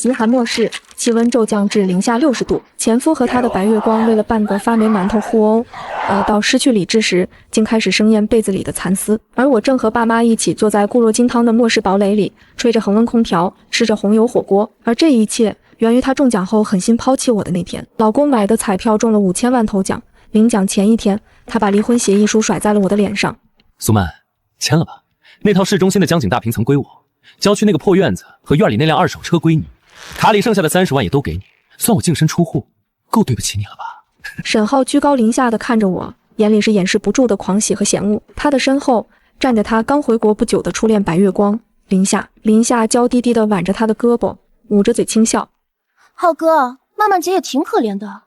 极寒末世，气温骤降至零下60度。前夫和他的白月光为了半个发霉馒头互殴，到失去理智时，竟开始生厌被子里的蚕丝。而我正和爸妈一起坐在固若金汤的末世堡垒里，吹着恒温空调，吃着红油火锅。而这一切源于他中奖后狠心抛弃我的那天。老公买的彩票中了5000万头奖，领奖前一天，他把离婚协议书甩在了我的脸上。苏曼，签了吧，那套市中心的江景大平层归我，郊区那个破院子和院里那辆二手车归你，卡里剩下的30万也都给你，算我净身出户，够对不起你了吧？沈浩居高临下的看着我，眼里是掩饰不住的狂喜和嫌恶。他的身后站着他刚回国不久的初恋白月光林夏娇滴滴的挽着他的胳膊，捂着嘴轻笑。浩哥，曼曼姐也挺可怜的，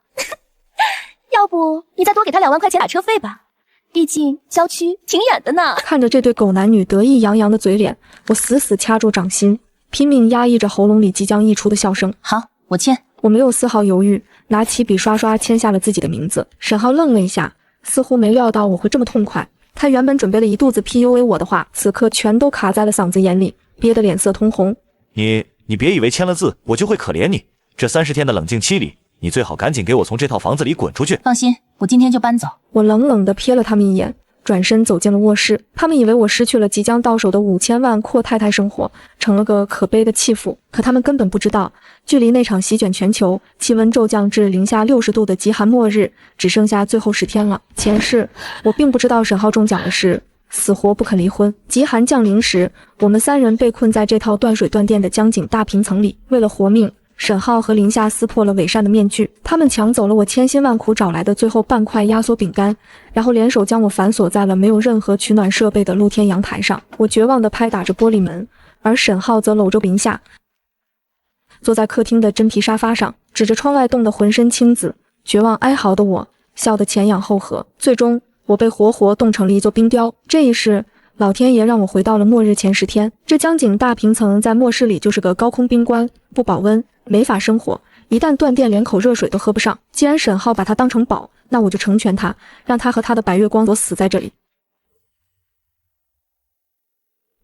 要不你再多给她2万块钱打车费吧，毕竟郊区挺远的呢。看着这对狗男女得意洋洋的嘴脸，我死死掐住掌心，拼命压抑着喉咙里即将溢出的笑声。好，我签。我没有丝毫犹豫，拿起笔刷刷签下了自己的名字。沈浩愣了一下，似乎没料到我会这么痛快。他原本准备了一肚子 PUA 我的话，此刻全都卡在了嗓子眼里，憋得脸色通红。你别以为签了字我就会可怜你，这30天的冷静期里，你最好赶紧给我从这套房子里滚出去。放心，我今天就搬走。我冷冷地瞥了他们一眼，转身走进了卧室。他们以为我失去了即将到手的5000万阔太太生活，成了个可悲的弃妇。可他们根本不知道，距离那场席卷全球、气温骤降至零下60度的极寒末日，只剩下最后10天了。前世我并不知道沈浩中奖的事，死活不肯离婚。极寒降临时，我们3人被困在这套断水断电的江景大平层里。为了活命，沈浩和林夏撕破了伪善的面具，他们抢走了我千辛万苦找来的最后半块压缩饼干，然后联手将我反锁在了没有任何取暖设备的露天阳台上。我绝望地拍打着玻璃门，而沈浩则搂着林夏，坐在客厅的真皮沙发上，指着窗外冻得浑身青紫，绝望哀嚎的我笑得前仰后合。最终我被活活冻成了一座冰雕。这一世，老天爷让我回到了末日前10天。这江景大平层在末世里就是个高空冰棺，不保温，没法生活，一旦断电连口热水都喝不上。既然沈浩把它当成宝，那我就成全他，让他和他的白月光所死在这里。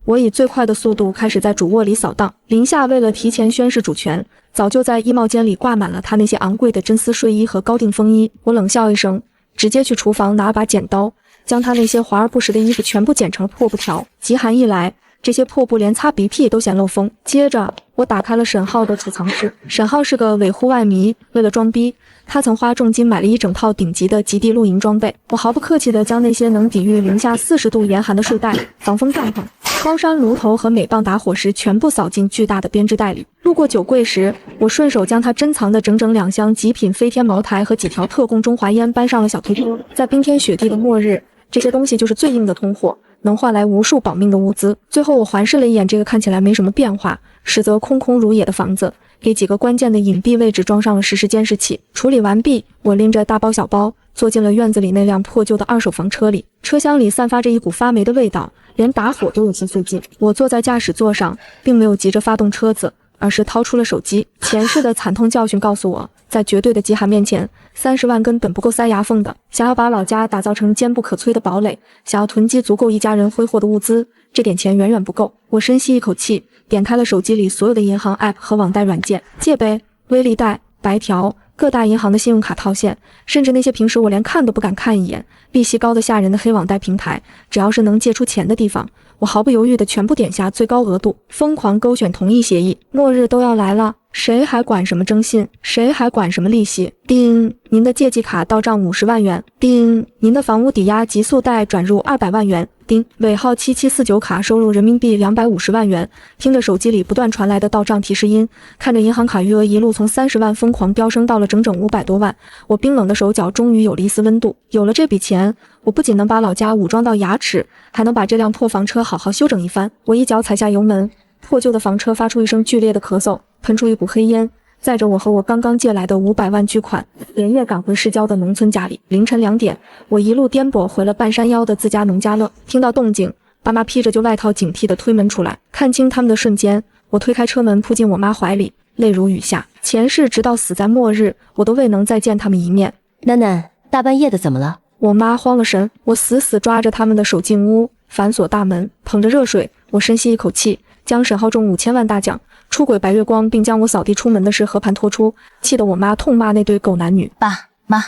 我以最快的速度开始在主卧里扫荡。林夏为了提前宣示主权，早就在衣帽间里挂满了他那些昂贵的真丝睡衣和高定风衣。我冷笑一声，直接去厨房拿把剪刀，将他那些华而不实的衣服全部剪成了破布条。极寒一来，这些破布连擦鼻涕都显漏风。接着我打开了沈浩的储藏室。沈浩是个伪户外迷，为了装逼，他曾花重金买了一整套顶级的极地露营装备。我毫不客气地将那些能抵御零下40度严寒的睡袋、防风帐篷、高山炉头和每磅打火石全部扫进巨大的编织袋里。路过酒柜时，我顺手将他珍藏的整整2箱极品飞天茅台和几条特供中华烟搬上了小推车。在冰天雪地的末日，这些东西就是最硬的通货，能换来无数保命的物资。最后我环视了一眼这个看起来没什么变化，实则空空如也的房子，给几个关键的隐蔽位置装上了实时监视器。处理完毕，我拎着大包小包坐进了院子里那辆破旧的二手房车里。车厢里散发着一股发霉的味道，连打火都有些费劲。我坐在驾驶座上，并没有急着发动车子，而是掏出了手机。前世的惨痛教训告诉我，在绝对的极寒面前，30万根本不够塞牙缝的。想要把老家打造成坚不可摧的堡垒，想要囤积足够一家人挥霍的物资，这点钱远远不够。我深吸一口气，点开了手机里所有的银行 App 和网贷软件，借呗、微利贷、白条，各大银行的信用卡套现，甚至那些平时我连看都不敢看一眼、利息高的吓人的黑网贷平台，只要是能借出钱的地方，我毫不犹豫地全部点下最高额度，疯狂勾选同意协议。末日都要来了，谁还管什么征信？谁还管什么利息？叮，您的借记卡到账50万元。叮，您的房屋抵押急速贷转入200万元。叮，尾号7749卡收入人民币250万元。听着手机里不断传来的到账提示音，看着银行卡余额一路从30万疯狂飙升到了整整500多万，我冰冷的手脚终于有了一丝温度。有了这笔钱，我不仅能把老家武装到牙齿，还能把这辆破房车好好修整一番。我一脚踩下油门，破旧的房车发出一声剧烈的咳嗽，喷出一股黑烟，载着我和我刚刚借来的500万巨款，连夜赶回市郊的农村家里。凌晨2点，我一路颠簸回了半山腰的自家农家乐。听到动静，爸妈披着就外套警惕地推门出来。看清他们的瞬间，我推开车门扑进我妈怀里，泪如雨下。前世直到死在末日，我都未能再见他们一面。楠楠，大半夜的怎么了？我妈慌了神。我死死抓着他们的手进屋，反锁大门，捧着热水，我深吸一口气，将沈浩中5000万大奖出轨白月光，并将我扫地出门的事和盘托出，气得我妈痛骂那对狗男女。爸妈，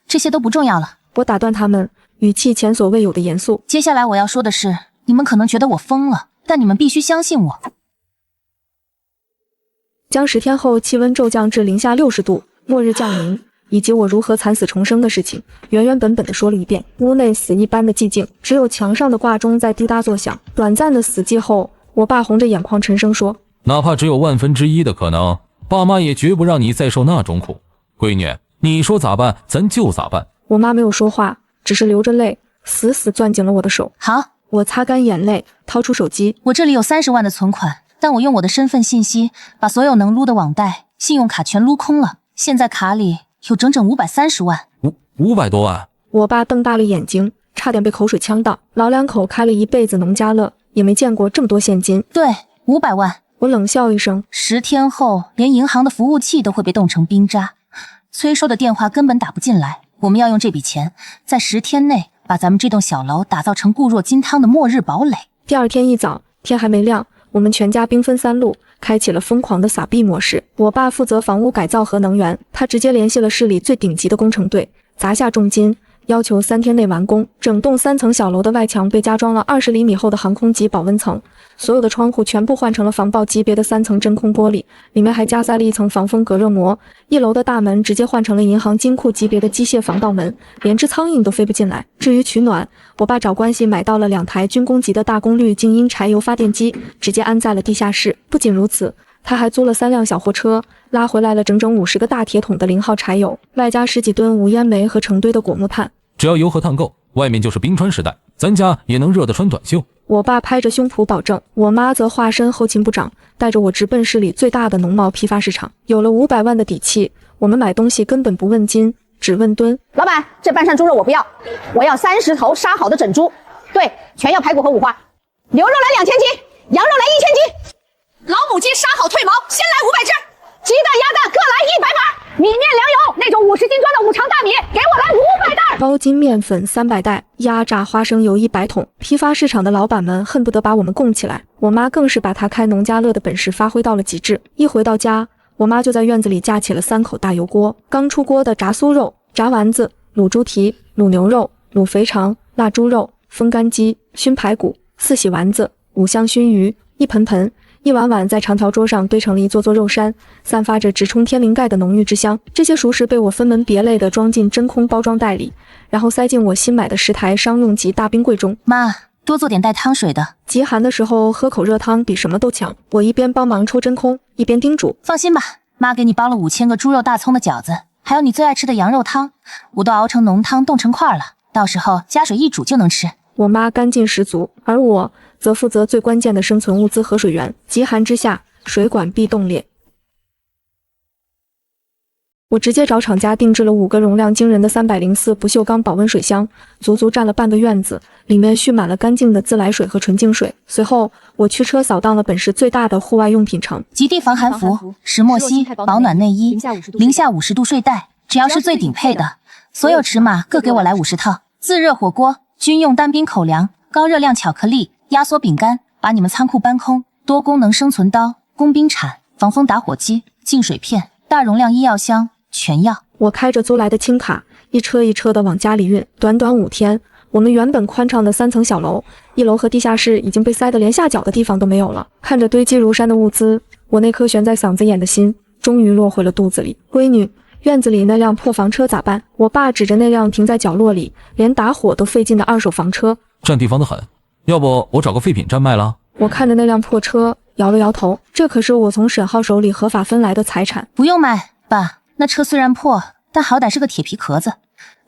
这些都不重要了。我打断他们，语气前所未有的严肃。接下来我要说的是，你们可能觉得我疯了，但你们必须相信我。将10天后气温骤降至零下60度，末日降临，以及我如何惨死重生的事情，原原本本地说了一遍。屋内死一般的寂静，只有墙上的挂钟在滴答作响。短暂的死寂后，我爸红着眼眶沉声说：“哪怕只有1/1000的可能，爸妈也绝不让你再受那种苦。闺女，你说咋办，咱就咋办。”我妈没有说话，只是流着泪，死死攥紧了我的手。好，我擦干眼泪，掏出手机。我这里有30万的存款，但我用我的身份信息把所有能撸的网贷、信用卡全撸空了，现在卡里有整整530万。500多万？我爸瞪大了眼睛，差点被口水呛到。老两口开了一辈子农家乐，也没见过这么多现金。对，500万。我冷笑一声，10天后连银行的服务器都会被冻成冰渣，催收的电话根本打不进来。我们要用这笔钱，在10天内把咱们这栋小楼打造成固若金汤的末日堡垒。第二天一早，天还没亮，我们全家兵分3路，开启了疯狂的撒币模式。我爸负责房屋改造和能源，他直接联系了市里最顶级的工程队，砸下重金，要求3天内完工。整栋3层小楼的外墙被加装了20厘米厚的航空级保温层，所有的窗户全部换成了防爆级别的3层真空玻璃，里面还加塞了一层防风隔热膜。1楼的大门直接换成了银行金库级别的机械防盗门，连只苍蝇都飞不进来。至于取暖，我爸找关系买到了2台军工级的大功率静音柴油发电机，直接安在了地下室。不仅如此，他还租了3辆小货车，拉回来了整整50个大铁桶的0号柴油，外加10几吨无烟煤和成堆的果木炭。只要油和炭够，外面就是冰川时代，咱家也能热得穿短袖。我爸拍着胸脯保证，我妈则化身后勤部长，带着我直奔市里最大的农贸批发市场。有了500万的底气，我们买东西根本不问斤，只问吨。老板，这半扇猪肉我不要，我要30头杀好的整猪，对，全要排骨和五花。牛肉来2000斤，羊肉来1000斤，老母鸡杀好退毛，先来500只，鸡蛋鸭蛋各来100码，米面粮油那种50斤装的5常大米，给我来500袋。包筋面粉300袋，压榨花生油100桶。批发市场的老板们恨不得把我们供起来，我妈更是把她开农家乐的本事发挥到了极致。一回到家，我妈就在院子里架起了3口大油锅，刚出锅的炸酥肉、炸丸子、卤猪蹄、卤牛肉、卤肥肠、腊猪肉、风干鸡、熏排骨、4喜丸子、5香熏鱼，一盆盆一碗碗在长条桌上堆成了一座座肉山，散发着直冲天灵盖的浓郁之香。这些熟食被我分门别类地装进真空包装袋里，然后塞进我新买的10台商用级大冰柜中。妈，多做点带汤水的，极寒的时候喝口热汤比什么都强。我一边帮忙抽真空，一边叮嘱：放心吧，妈给你包了5000个猪肉大葱的饺子，还有你最爱吃的羊肉汤，我都熬成浓汤冻成块了，到时候加水一煮就能吃。我妈干劲十足，而我则负责最关键的生存物资和水源。极寒之下，水管必冻裂。我直接找厂家定制了5个容量惊人的304不锈钢保温水箱，足足占了半个院子，里面蓄满了干净的自来水和纯净水。随后，我驱车扫荡了本市最大的户外用品城，极地防寒服、石墨烯保暖内衣、零下50度睡袋，只要是最顶配的，所有尺码各给我来50套。自热火锅、军用单兵口粮、高热量巧克力、压缩饼干，把你们仓库搬空。多功能生存刀、工兵铲、防风打火机、净水片、大容量医药箱，全要。我开着租来的轻卡，一车一车的往家里运。短短5天，我们原本宽敞的3层小楼，1楼和地下室已经被塞得连下脚的地方都没有了。看着堆积如山的物资，我那颗悬在嗓子眼的心终于落回了肚子里。闺女，院子里那辆破房车咋办？我爸指着那辆停在角落里连打火都费劲的2手房车，占地方的很，要不我找个废品站卖了？我看着那辆破车摇了摇头，这可是我从沈浩手里合法分来的财产。不用卖，爸，那车虽然破，但好歹是个铁皮壳子，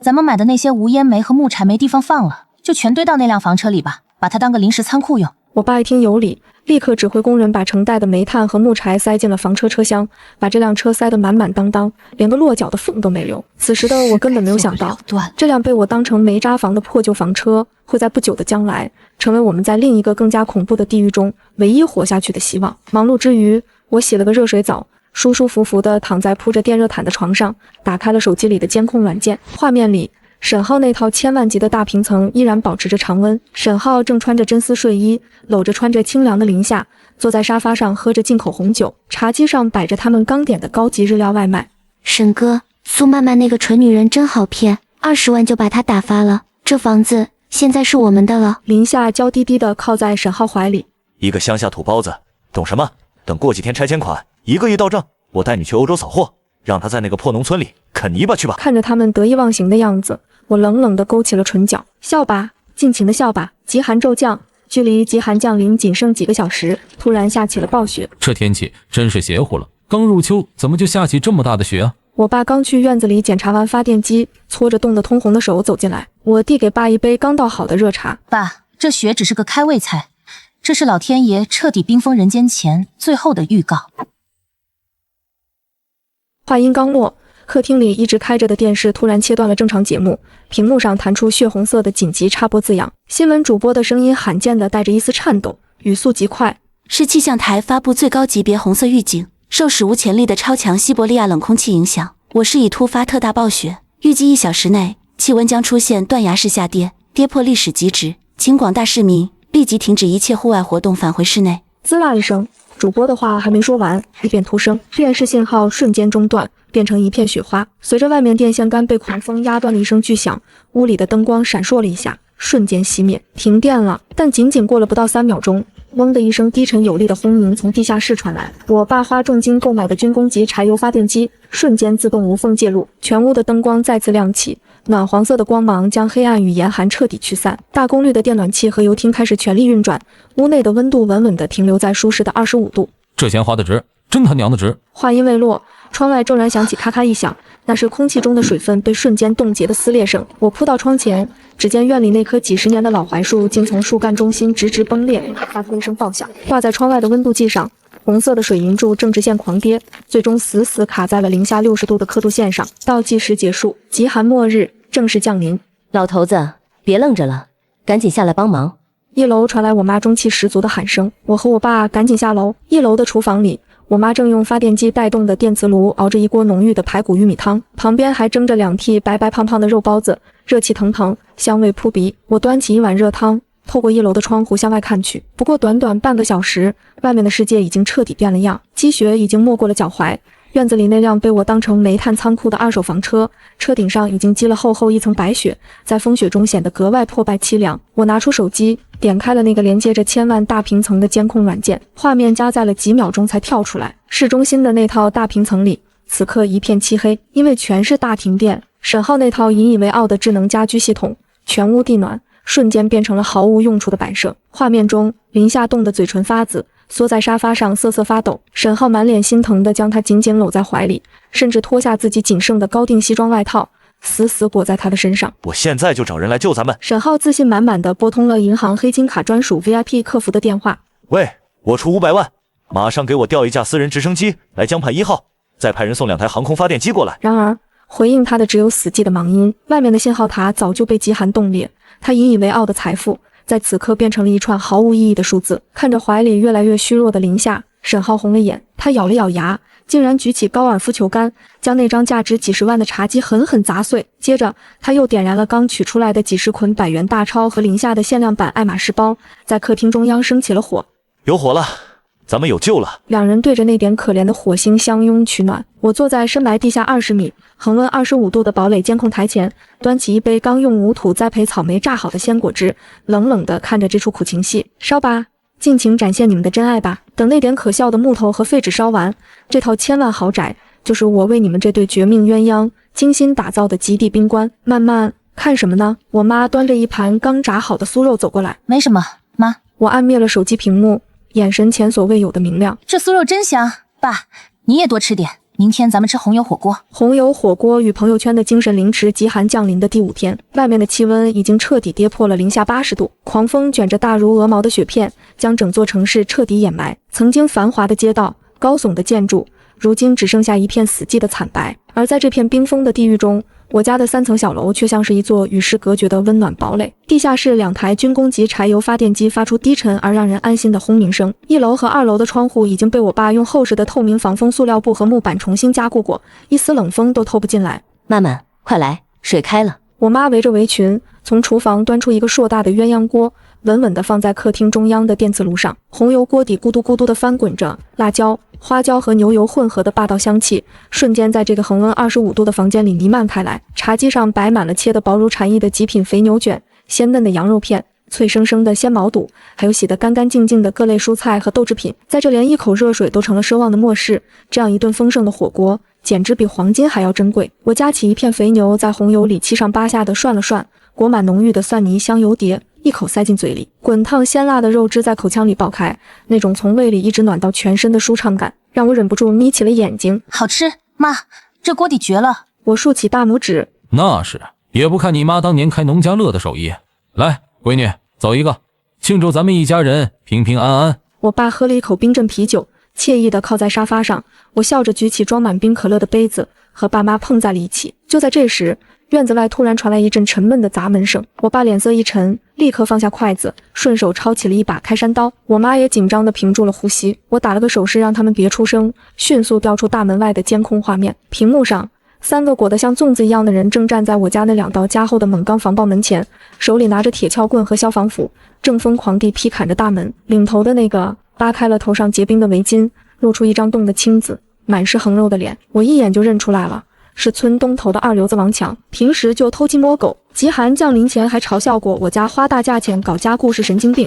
咱们买的那些无烟煤和木柴没地方放了，就全堆到那辆房车里吧，把它当个临时仓库用。我爸一听有理，立刻指挥工人把成袋的煤炭和木柴塞进了房车车厢，把这辆车塞得满满当当，连个落脚的缝都没留。此时的我根本没有想到，这辆被我当成煤渣房的破旧房车会在不久的将来成为我们在另一个更加恐怖的地狱中唯一活下去的希望。忙碌之余，我洗了个热水澡，舒舒服服地躺在铺着电热毯的床上，打开了手机里的监控软件，画面里沈浩那套千万级的大平层依然保持着常温。沈浩正穿着真丝睡衣，搂着穿着清凉的林夏，坐在沙发上喝着进口红酒，茶几上摆着他们刚点的高级日料外卖。沈哥，苏曼曼那个蠢女人真好骗，20万就把她打发了，这房子现在是我们的了。林夏娇滴滴地靠在沈浩怀里，一个乡下土包子，懂什么？等过几天拆迁款1个亿到账，我带你去欧洲扫货，让他在那个破农村里啃泥巴去吧。看着他们得意忘形的样子，我冷冷地勾起了唇角。笑吧，尽情的笑吧。极寒骤降，距离极寒降临仅剩几个小时，突然下起了暴雪。这天气真是邪乎了，刚入秋怎么就下起这么大的雪啊？我爸刚去院子里检查完发电机，搓着冻得通红的手走进来，我递给爸一杯刚倒好的热茶。爸，这雪只是个开胃菜，这是老天爷彻底冰封人间前最后的预告。话音刚落，客厅里一直开着的电视突然切断了正常节目，屏幕上弹出血红色的紧急插播字样，新闻主播的声音罕见的带着一丝颤抖，语速极快。市气象台发布最高级别红色预警，受史无前例的超强西伯利亚冷空气影响，我市已突发特大暴雪，预计1小时内气温将出现断崖式下跌，跌破历史极值，请广大市民立即停止一切户外活动，返回室内。滋啦一声，主播的话还没说完，一片突声，电视信号瞬间中断，变成一片雪花。随着外面电线杆被狂风压断的一声巨响，屋里的灯光闪烁了一下，瞬间熄灭，停电了。但仅仅过了不到3秒钟，嗡的一声低沉有力的轰鸣从地下室传来，我爸花重金购买的军工级柴油发电机瞬间自动无缝介入，全屋的灯光再次亮起，暖黄色的光芒将黑暗与严寒彻底驱散。大功率的电暖气和油汀开始全力运转，屋内的温度稳稳地停留在舒适的25度。这钱花的值，真他娘的值！话音未落，窗外骤然响起咔咔一响，那是空气中的水分被瞬间冻结的撕裂声。我扑到窗前，只见院里那棵几10年的老槐树竟从树干中心直直崩裂，发出一声爆响。挂在窗外的温度计上，红色的水银柱正直线狂跌，最终死死卡在了零下60度的刻度线上。倒计时结束，极寒末日正式降临。老头子，别愣着了，赶紧下来帮忙。1楼传来我妈中气十足的喊声，我和我爸赶紧下楼。1楼的厨房里，我妈正用发电机带动的电磁炉熬着一锅浓郁的排骨玉米汤，旁边还蒸着2屉白白胖胖的肉包子，热气腾腾，香味扑鼻。我端起一碗热汤，透过1楼的窗户向外看去，不过短短半个小时，外面的世界已经彻底变了样，积雪已经没过了脚踝。院子里那辆被我当成煤炭仓库的2手房车，车顶上已经积了厚厚一层白雪，在风雪中显得格外破败凄凉。我拿出手机，点开了那个连接着1000万大平层的监控软件，画面加载了几秒钟才跳出来。市中心的那套大平层里，此刻一片漆黑，因为全是大停电。沈浩那套引以为傲的智能家居系统，全屋地暖瞬间变成了毫无用处的摆设。画面中，林夏冻得嘴唇发紫，缩在沙发上瑟瑟发抖，沈浩满脸心疼地将她紧紧搂在怀里，甚至脱下自己仅剩的高定西装外套，死死裹在她的身上。我现在就找人来救咱们。沈浩自信满满地拨通了银行黑金卡专属 VIP 客服的电话。喂，我出500万，马上给我调一架私人直升机来江畔1号，再派人送2台航空发电机过来。然而回应他的只有死寂的忙音，外面的信号塔早就被极寒冻裂，他引以为傲的财富在此刻变成了一串毫无意义的数字。看着怀里越来越虚弱的林夏，沈浩红了眼，他咬了咬牙，竟然举起高尔夫球杆，将那张价值几十万的茶几狠狠砸碎。接着他又点燃了刚取出来的几十捆100元大钞和林夏的限量版爱马仕包，在客厅中央升起了火。有火了，咱们有救了。两人对着那点可怜的火星相拥取暖。我坐在深埋地下20米、恒温25度的堡垒监控台前，端起一杯刚用无土栽培草莓榨好的鲜果汁，冷冷地看着这出苦情戏。烧吧，尽情展现你们的真爱吧。等那点可笑的木头和废纸烧完，这套1000万豪宅就是我为你们这对绝命鸳鸯精心打造的极地冰棺。慢慢看什么呢？我妈端着一盘刚炸好的酥肉走过来。没什么，妈。我按灭了手机屏幕，眼神前所未有的明亮。这酥肉真香，爸，你也多吃点。明天咱们吃红油火锅。红油火锅与朋友圈的精神凌迟极寒降临的第5天，外面的气温已经彻底跌破了零下80度，狂风卷着大如鹅毛的雪片，将整座城市彻底掩埋。曾经繁华的街道，高耸的建筑，如今只剩下一片死寂的惨白。而在这片冰封的地狱中，我家的3层小楼却像是一座与世隔绝的温暖堡垒。地下室2台军工级柴油发电机发出低沉而让人安心的轰鸣声。1楼和2楼的窗户已经被我爸用厚实的透明防风塑料布和木板重新加固过，一丝冷风都透不进来。曼曼，快来，水开了。我妈围着围裙，从厨房端出一个硕大的鸳鸯锅，稳稳地放在客厅中央的电磁炉上。红油锅底咕嘟咕嘟地翻滚着，辣椒、花椒和牛油混合的霸道香气，瞬间在这个恒温25度的房间里弥漫开来。茶几上摆满了切得薄如蝉翼的极品肥牛卷、鲜嫩的羊肉片、脆生生的鲜毛肚，还有洗得干干净净的各类蔬菜和豆制品。在这连一口热水都成了奢望的末世，这样一顿丰盛的火锅简直比黄金还要珍贵。我夹起一片肥牛，在红油里七上八下的涮了涮，裹满浓郁的蒜泥香油碟，一口塞进嘴里，滚烫鲜辣的肉汁在口腔里爆开，那种从胃里一直暖到全身的舒畅感，让我忍不住眯起了眼睛。好吃，妈，这锅底绝了！我竖起大拇指。那是，也不看你妈当年开农家乐的手艺。来，闺女，走一个，庆祝咱们一家人平平安安。我爸喝了一口冰镇啤酒，惬意地靠在沙发上，我笑着举起装满冰可乐的杯子，和爸妈碰在了一起。就在这时，院子外突然传来一阵沉闷的砸门声，我爸脸色一沉，立刻放下筷子，顺手抄起了一把开山刀。我妈也紧张地屏住了呼吸，我打了个手势让他们别出声，迅速调出大门外的监控画面。屏幕上，3个裹得像粽子一样的人正站在我家那2道加厚的锰钢防爆门前，手里拿着铁锹棍和消防斧，正疯狂地劈砍着大门。领头的那个扒开了头上结冰的围巾，露出一张冻得青紫、满是横肉的脸，我一眼就认出来了，是村东头的二流子王强。平时就偷鸡摸狗，极寒降临前还嘲笑过我家花大价钱搞家顾是神经病。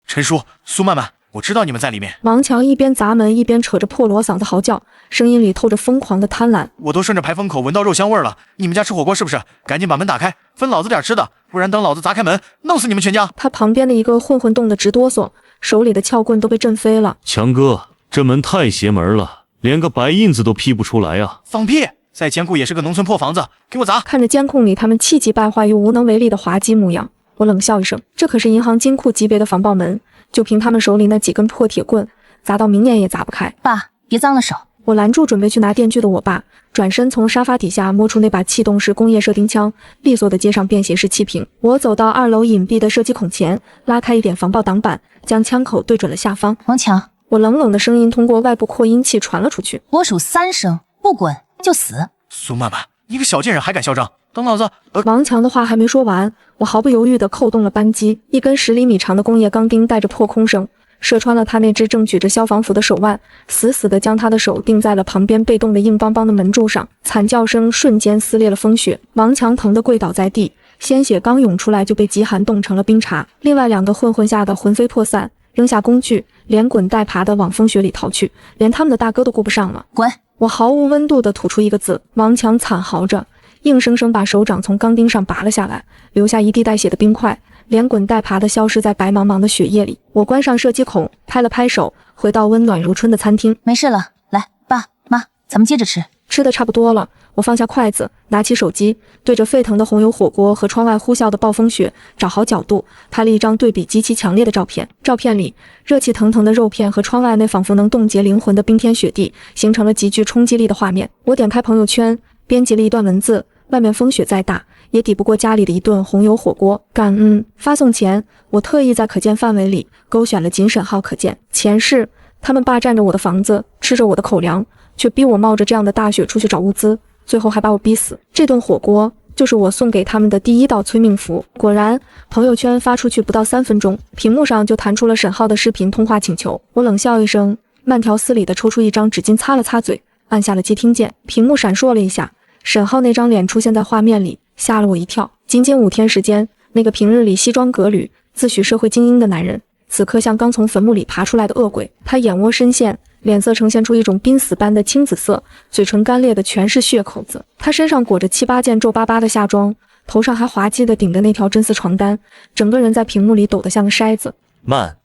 陈叔、苏曼曼，我知道你们在里面。王强一边砸门一边扯着破锣嗓子嚎叫，声音里透着疯狂的贪婪。我都顺着排风口闻到肉香味了，你们家吃火锅是不是？赶紧把门打开，分老子点吃的，不然等老子砸开门，弄死你们全家！他旁边的一个混混冻得直哆嗦，手里的撬棍都被震飞了。强哥，这门太邪门了，连个白印子都批不出来啊！放屁！再坚固也是个农村破房子，给我砸！看着监控里他们气急败坏又无能为力的滑稽模样，我冷笑一声，这可是银行金库级别的防爆门，就凭他们手里那几根破铁棍，砸到明年也砸不开。爸，别脏了手！我拦住准备去拿电锯的我爸，转身从沙发底下摸出那把气动式工业射钉枪，利索地接上便携式气瓶。我走到2楼隐蔽的射击孔前，拉开一点防爆挡板，将枪口对准了下方。王强，我冷冷的声音通过外部扩音器传了出去。我数3声，不滚就死。苏曼曼，你个小贱人还敢嚣张！等老子……王强的话还没说完，我毫不犹豫地扣动了扳机，一根10厘米长的工业钢钉带着破空声射穿了他那只正举着消防斧的手腕，死死地将他的手钉在了旁边被冻得硬邦邦的门柱上。惨叫声瞬间撕裂了风雪，王强疼得跪倒在地，鲜血刚涌出来就被极寒冻成了冰碴。另外2个混混吓得魂飞魄散，扔下工具，连滚带爬地往风雪里逃去，连他们的大哥都顾不上了。滚！我毫无温度地吐出一个字。王强惨嚎着，硬生生把手掌从钢钉上拔了下来，留下一地带血的冰块，连滚带爬地消失在白茫茫的雪夜里。我关上射击孔，拍了拍手，回到温暖如春的餐厅。没事了，来，爸妈，咱们接着吃。吃的差不多了，我放下筷子，拿起手机，对着沸腾的红油火锅和窗外呼啸的暴风雪，找好角度，拍了一张对比极其强烈的照片。照片里，热气腾腾的肉片和窗外那仿佛能冻结灵魂的冰天雪地，形成了极具冲击力的画面。我点开朋友圈，编辑了一段文字：外面风雪再大，也抵不过家里的一顿红油火锅。感恩。发送前，我特意在可见范围里勾选了仅审号可见。前世，他们霸占着我的房子，吃着我的口粮，却逼我冒着这样的大雪出去找物资，最后还把我逼死。这顿火锅就是我送给他们的第1道催命符。果然，朋友圈发出去不到3分钟，屏幕上就弹出了沈浩的视频通话请求。我冷笑一声，慢条斯理地抽出一张纸巾擦了擦嘴，按下了接听键。屏幕闪烁了一下，沈浩那张脸出现在画面里，吓了我一跳。仅仅5天时间，那个平日里西装革履、自诩社会精英的男人，此刻像刚从坟墓里爬出来的恶鬼。他眼窝深陷，脸色呈现出一种濒死般的青紫色，嘴唇干裂的全是血口子。他身上裹着7、8件皱巴巴的夏装，头上还滑稽的顶着那条真丝床单，整个人在屏幕里抖得像个筛子。慢！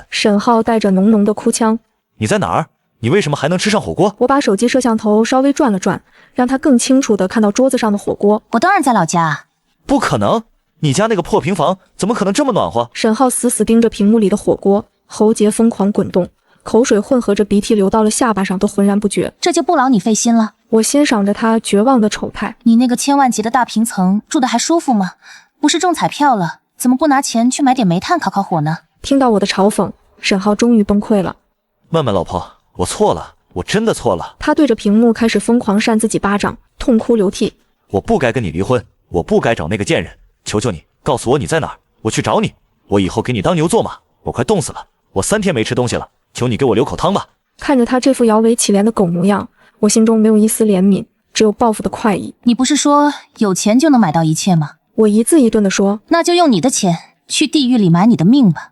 沈浩带着浓浓的哭腔：你在哪儿？你为什么还能吃上火锅？我把手机摄像头稍微转了转，让他更清楚地看到桌子上的火锅。我当然在老家啊。不可能，你家那个破平房怎么可能这么暖和？沈浩死死盯着屏幕里的火锅，喉结疯狂滚动，口水混合着鼻涕流到了下巴上，都浑然不觉。这就不劳你费心了。我欣赏着他绝望的丑态。你那个千万级的大平层住得还舒服吗？不是中彩票了，怎么不拿钱去买点煤炭烤烤火呢？听到我的嘲讽，沈浩终于崩溃了。曼曼老婆，我错了，我真的错了。他对着屏幕开始疯狂扇自己巴掌，痛哭流涕。我不该跟你离婚，我不该找那个贱人，求求你告诉我你在哪儿，我去找你，我以后给你当牛做马。我快冻死了，我3天没吃东西了，求你给我留口汤吧。看着他这副摇尾乞怜的狗模样，我心中没有一丝怜悯，只有报复的快意。你不是说有钱就能买到一切吗？我一字一顿地说，那就用你的钱去地狱里买你的命吧。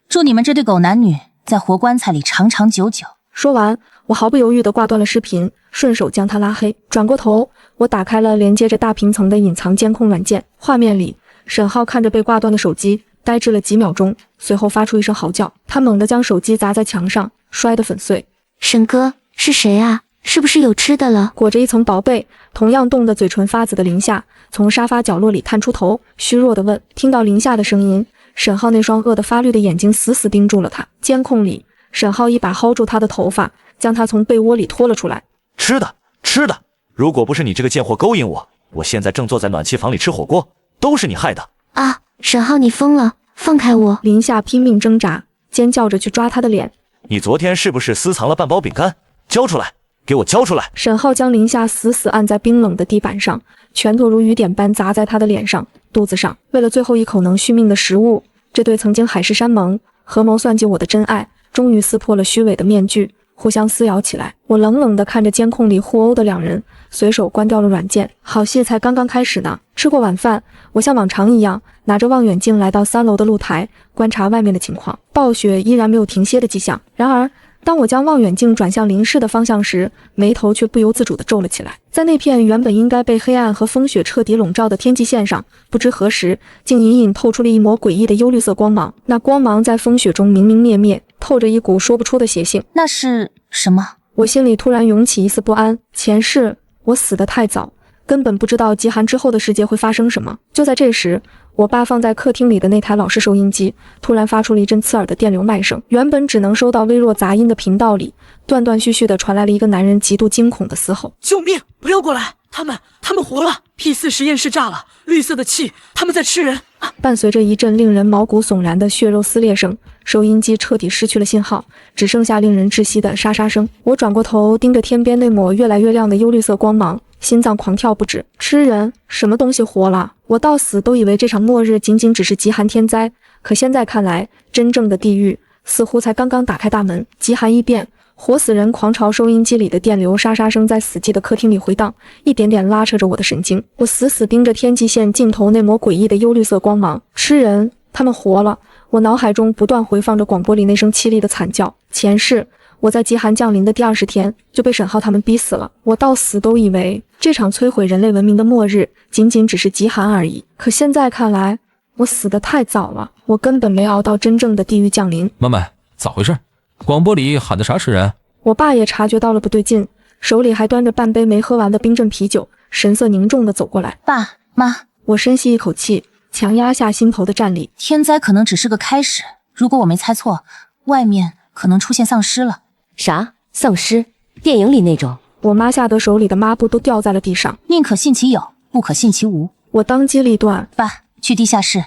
祝你们这对狗男女在活棺材里长长久久。说完，我毫不犹豫地挂断了视频，顺手将他拉黑。转过头，我打开了连接着大屏层的隐藏监控软件，画面里沈浩看着被挂断的手机，呆滞了几秒钟，随后发出一声嚎叫，他猛地将手机砸在墙上，摔得粉碎。沈哥，是谁啊？是不是有吃的了？裹着一层薄被，同样冻得嘴唇发紫的林夏从沙发角落里探出头，虚弱地问。听到林夏的声音，沈浩那双饿得发绿的眼睛死死盯住了他。监控里，沈浩一把薅住他的头发，将他从被窝里拖了出来。吃的，吃的！如果不是你这个贱货勾引我，我现在正坐在暖气房里吃火锅，都是你害的！啊，沈浩，你疯了！放开我！林夏拼命挣扎，尖叫着去抓他的脸。你昨天是不是私藏了半包饼干？交出来！给我交出来！沈浩将林夏死死按在冰冷的地板上，拳头如雨点般砸在他的脸上、肚子上。为了最后一口能续命的食物，这对曾经海誓山盟、合谋算计我的真爱，终于撕破了虚伪的面具，互相撕咬起来。我冷冷地看着监控里互殴的两人，随手关掉了软件。好戏才刚刚开始呢。吃过晚饭，我像往常一样拿着望远镜来到3楼的露台，观察外面的情况。暴雪依然没有停歇的迹象。然而当我将望远镜转向林氏的方向时，眉头却不由自主地皱了起来。在那片原本应该被黑暗和风雪彻底笼罩的天际线上，不知何时竟隐隐透出了一抹诡异的幽绿色光芒。那光芒在风雪中明明灭灭，透着一股说不出的邪性。那是什么？我心里突然涌起一丝不安。前世我死得太早，根本不知道极寒之后的世界会发生什么。就在这时，我爸放在客厅里的那台老式收音机突然发出了一阵刺耳的电流脉声。原本只能收到微弱杂音的频道里，断断续续地传来了一个男人极度惊恐的嘶吼：“救命！不要过来！他们活了 ！P4实验室炸了，绿色的气，他们在吃人！”伴随着一阵令人毛骨悚然的血肉撕裂声，收音机彻底失去了信号，只剩下令人窒息的沙沙声。我转过头，盯着天边那抹越来越亮的幽绿色光芒，心脏狂跳不止。吃人？什么东西活了？我到死都以为这场末日仅仅只是极寒天灾，可现在看来，真正的地狱似乎才刚刚打开大门。极寒异变，活死人狂潮，收音机里的电流沙沙声在死寂的客厅里回荡，一点点拉扯着我的神经。我死死盯着天际线尽头那抹诡异的幽绿色光芒。吃人？他们活了！我脑海中不断回放着广播里那声凄厉的惨叫。前世我在极寒降临的第20天就被沈浩他们逼死了。我到死都以为这场摧毁人类文明的末日仅仅只是极寒而已，可现在看来，我死得太早了，我根本没熬到真正的地狱降临。妹妹，咋回事？广播里喊的啥吃人？我爸也察觉到了不对劲，手里还端着半杯没喝完的冰镇啤酒，神色凝重地走过来。爸妈，我深吸一口气，强压下心头的战栗。天灾可能只是个开始，如果我没猜错，外面可能出现丧尸了。啥？丧尸？电影里那种？我妈吓得手里的抹布都掉在了地上。宁可信其有，不可信其无。我当机立断，爸，去地下室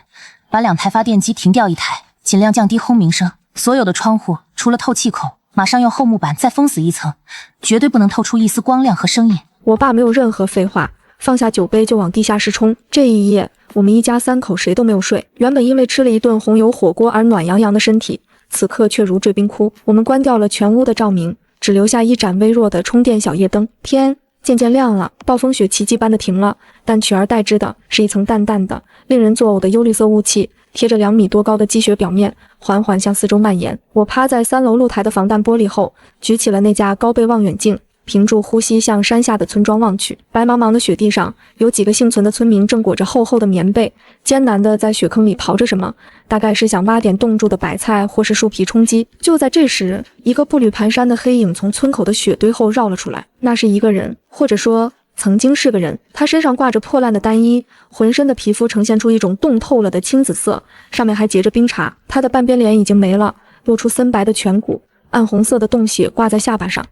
把2台发电机停掉1台，尽量降低轰鸣声。所有的窗户除了透气口，马上用厚木板再封死1层，绝对不能透出一丝光亮和声音。我爸没有任何废话，放下酒杯就往地下室冲。这一夜，我们一家3口谁都没有睡。原本因为吃了一顿红油火锅而暖洋洋的身体，此刻却如坠冰窟。我们关掉了全屋的照明，只留下一盏微弱的充电小夜灯。天渐渐亮了，暴风雪奇迹般的停了，但取而代之的是一层淡淡的、令人作呕的幽绿色雾气，贴着2米多高的积雪表面，缓缓向四周蔓延。我趴在3楼露台的防弹玻璃后，举起了那架高倍望远镜，屏住呼吸向山下的村庄望去。白茫茫的雪地上，有几个幸存的村民正裹着厚厚的棉被，艰难地在雪坑里刨着什么，大概是想挖点冻住的白菜或是树皮充饥。就在这时，一个步履蹒跚的黑影从村口的雪堆后绕了出来。那是一个人，或者说曾经是个人。他身上挂着破烂的单衣，浑身的皮肤呈现出一种冻透了的青紫色，上面还结着冰碴。他的半边脸已经没了，露出森白的颧骨，暗红色的冻血挂在下巴上。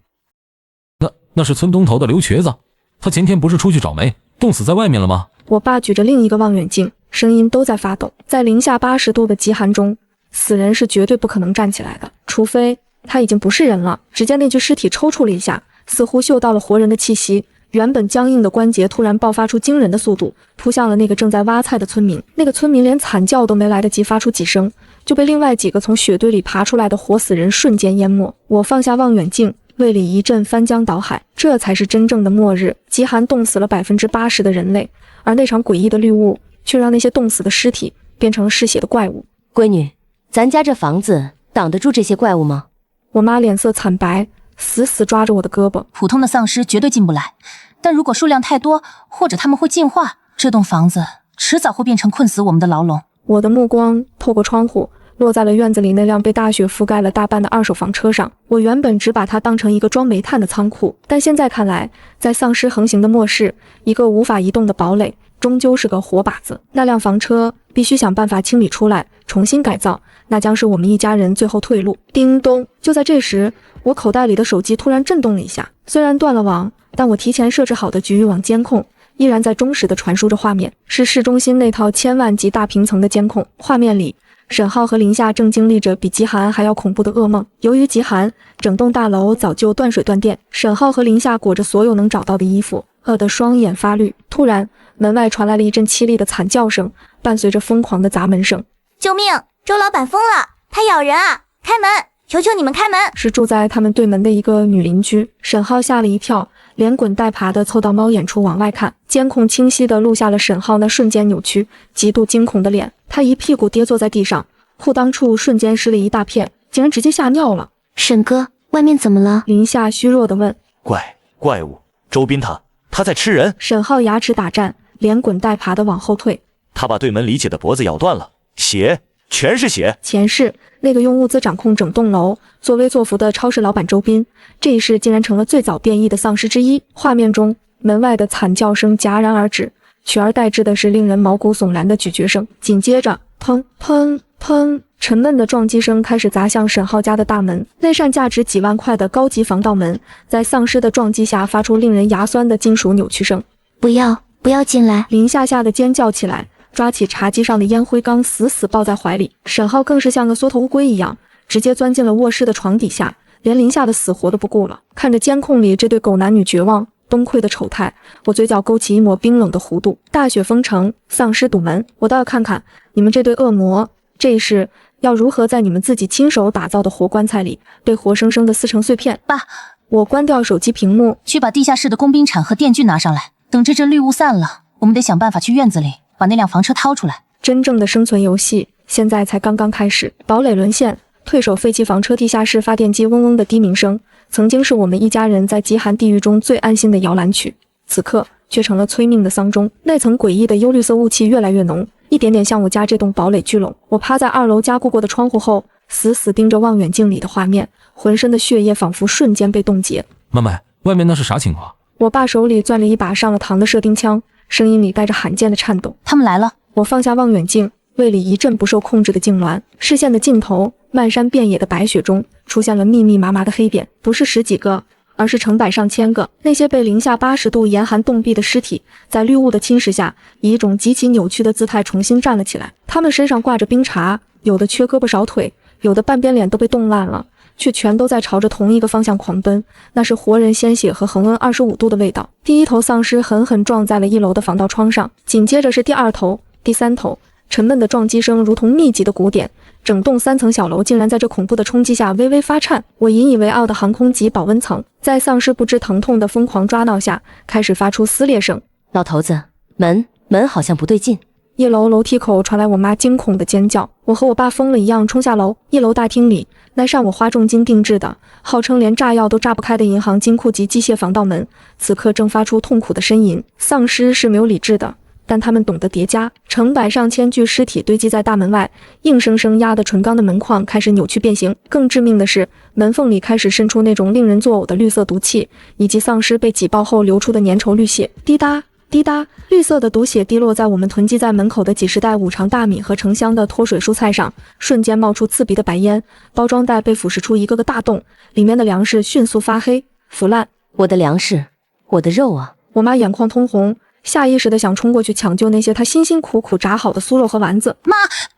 那是村东头的刘瘸子，他前天不是出去找煤，冻死在外面了吗？我爸举着另一个望远镜，声音都在发抖。在零下80度的极寒中，死人是绝对不可能站起来的，除非他已经不是人了。只见那具尸体抽搐了一下，似乎嗅到了活人的气息，原本僵硬的关节突然爆发出惊人的速度，扑向了那个正在挖菜的村民。那个村民连惨叫都没来得及发出几声，就被另外几个从雪堆里爬出来的活死人瞬间淹没。我放下望远镜，胃里一阵翻江倒海，这才是真正的末日。极寒冻死了80%的人类，而那场诡异的绿雾却让那些冻死的尸体变成了嗜血的怪物。闺女，咱家这房子挡得住这些怪物吗？我妈脸色惨白，死死抓着我的胳膊。普通的丧尸绝对进不来，但如果数量太多，或者他们会进化，这栋房子迟早会变成困死我们的牢笼。我的目光透过窗户落在了院子里那辆被大雪覆盖了大半的二手房车上。我原本只把它当成一个装煤炭的仓库，但现在看来，在丧尸横行的末世，一个无法移动的堡垒终究是个活靶子。那辆房车必须想办法清理出来，重新改造，那将是我们一家人最后退路。叮咚！就在这时，我口袋里的手机突然震动了一下，虽然断了网，但我提前设置好的局域网监控依然在忠实地传输着画面，是市中心那套千万级大屏层的监控。画面里，沈浩和林夏正经历着比极寒还要恐怖的噩梦。由于极寒，整栋大楼早就断水断电。沈浩和林夏裹着所有能找到的衣服，饿得双眼发绿。突然，门外传来了一阵凄厉的惨叫声，伴随着疯狂的砸门声。救命！周老板疯了，他咬人啊！开门！求求你们开门！是住在他们对门的一个女邻居。沈浩吓了一跳，连滚带爬地凑到猫眼处往外看。监控清晰地录下了沈浩那瞬间扭曲、极度惊恐的脸。他一屁股跌坐在地上，裤裆处瞬间湿了一大片，竟然直接吓尿了。沈哥，外面怎么了？林夏虚弱地问。怪物，周斌他在吃人。沈浩牙齿打颤，连滚带爬地往后退。他把对门李姐的脖子咬断了，血，全是血。前世那个用物资掌控整栋楼、作威作福的超市老板周斌，这一世竟然成了最早变异的丧尸之一。画面中，门外的惨叫声戛然而止，取而代之的是令人毛骨悚然的咀嚼声。紧接着，砰砰砰，沉闷的撞击声开始砸向沈浩家的大门。那扇价值几万块的高级防盗门，在丧尸的撞击下发出令人牙酸的金属扭曲声。不要进来！林夏吓得尖叫起来，抓起茶几上的烟灰缸死死抱在怀里。沈浩更是像个缩头乌龟一样，直接钻进了卧室的床底下，连林夏的死活都不顾了。看着监控里这对狗男女绝望崩溃的丑态，我嘴角勾起一抹冰冷的弧度。大雪封城，丧尸堵门，我倒要看看你们这对恶魔这一世要如何在你们自己亲手打造的活棺材里被活生生的撕成碎片。爸，我关掉手机屏幕，去把地下室的工兵铲和电锯拿上来。等这阵绿雾散了，我们得想办法去院子里把那辆房车掏出来。真正的生存游戏现在才刚刚开始。堡垒沦陷，退守废弃房车地下室发电机嗡嗡的低鸣声，曾经是我们一家人在极寒地狱中最安心的摇篮曲，此刻却成了催命的丧钟。那层诡异的幽绿色雾气越来越浓，一点点向我家这栋堡垒聚拢。我趴在2楼加固过的窗户后，死死盯着望远镜里的画面，浑身的血液仿佛瞬间被冻结。妹妹，外面那是啥情况？我爸手里攥着一把上了膛的射钉枪，声音里带着罕见的颤抖。他们来了。我放下望远镜，胃里一阵不受控制的痉挛。视线的尽头，漫山遍野的白雪中出现了密密麻麻的黑点，不是10几个，而是成百上千个。那些被零下80度严寒冻毙的尸体，在绿雾的侵蚀下，以一种极其扭曲的姿态重新站了起来。他们身上挂着冰碴，有的缺胳膊少腿，有的半边脸都被冻烂了，却全都在朝着同一个方向狂奔。那是活人鲜血和恒温25度的味道。第一头丧尸狠狠撞在了1楼的防盗窗上，紧接着是第2头、第3头。沉闷的撞击声如同密集的鼓点，整栋3层小楼竟然在这恐怖的冲击下微微发颤。我引以为傲的航空级保温层，在丧尸不知疼痛的疯狂抓挠下，开始发出撕裂声。老头子，门好像不对劲。1楼楼梯口传来我妈惊恐的尖叫，我和我爸疯了一样冲下楼。1楼大厅里，那扇我花重金定制的，号称连炸药都炸不开的银行金库级机械防盗门，此刻正发出痛苦的呻吟。丧尸是没有理智的，但他们懂得叠加，成百上千具尸体堆积在大门外，硬生生压得纯钢的门框开始扭曲变形。更致命的是，门缝里开始渗出那种令人作呕的绿色毒气，以及丧尸被挤爆后流出的粘稠绿血。滴答滴答，绿色的毒血滴落在我们囤积在门口的几十袋5常大米和成箱的脱水蔬菜上，瞬间冒出刺鼻的白烟。包装袋被腐蚀出一个个大洞，里面的粮食迅速发黑腐烂。我的粮食，我的肉啊！我妈眼眶通红，下意识地想冲过去抢救那些她辛辛苦苦炸好的酥肉和丸子。妈，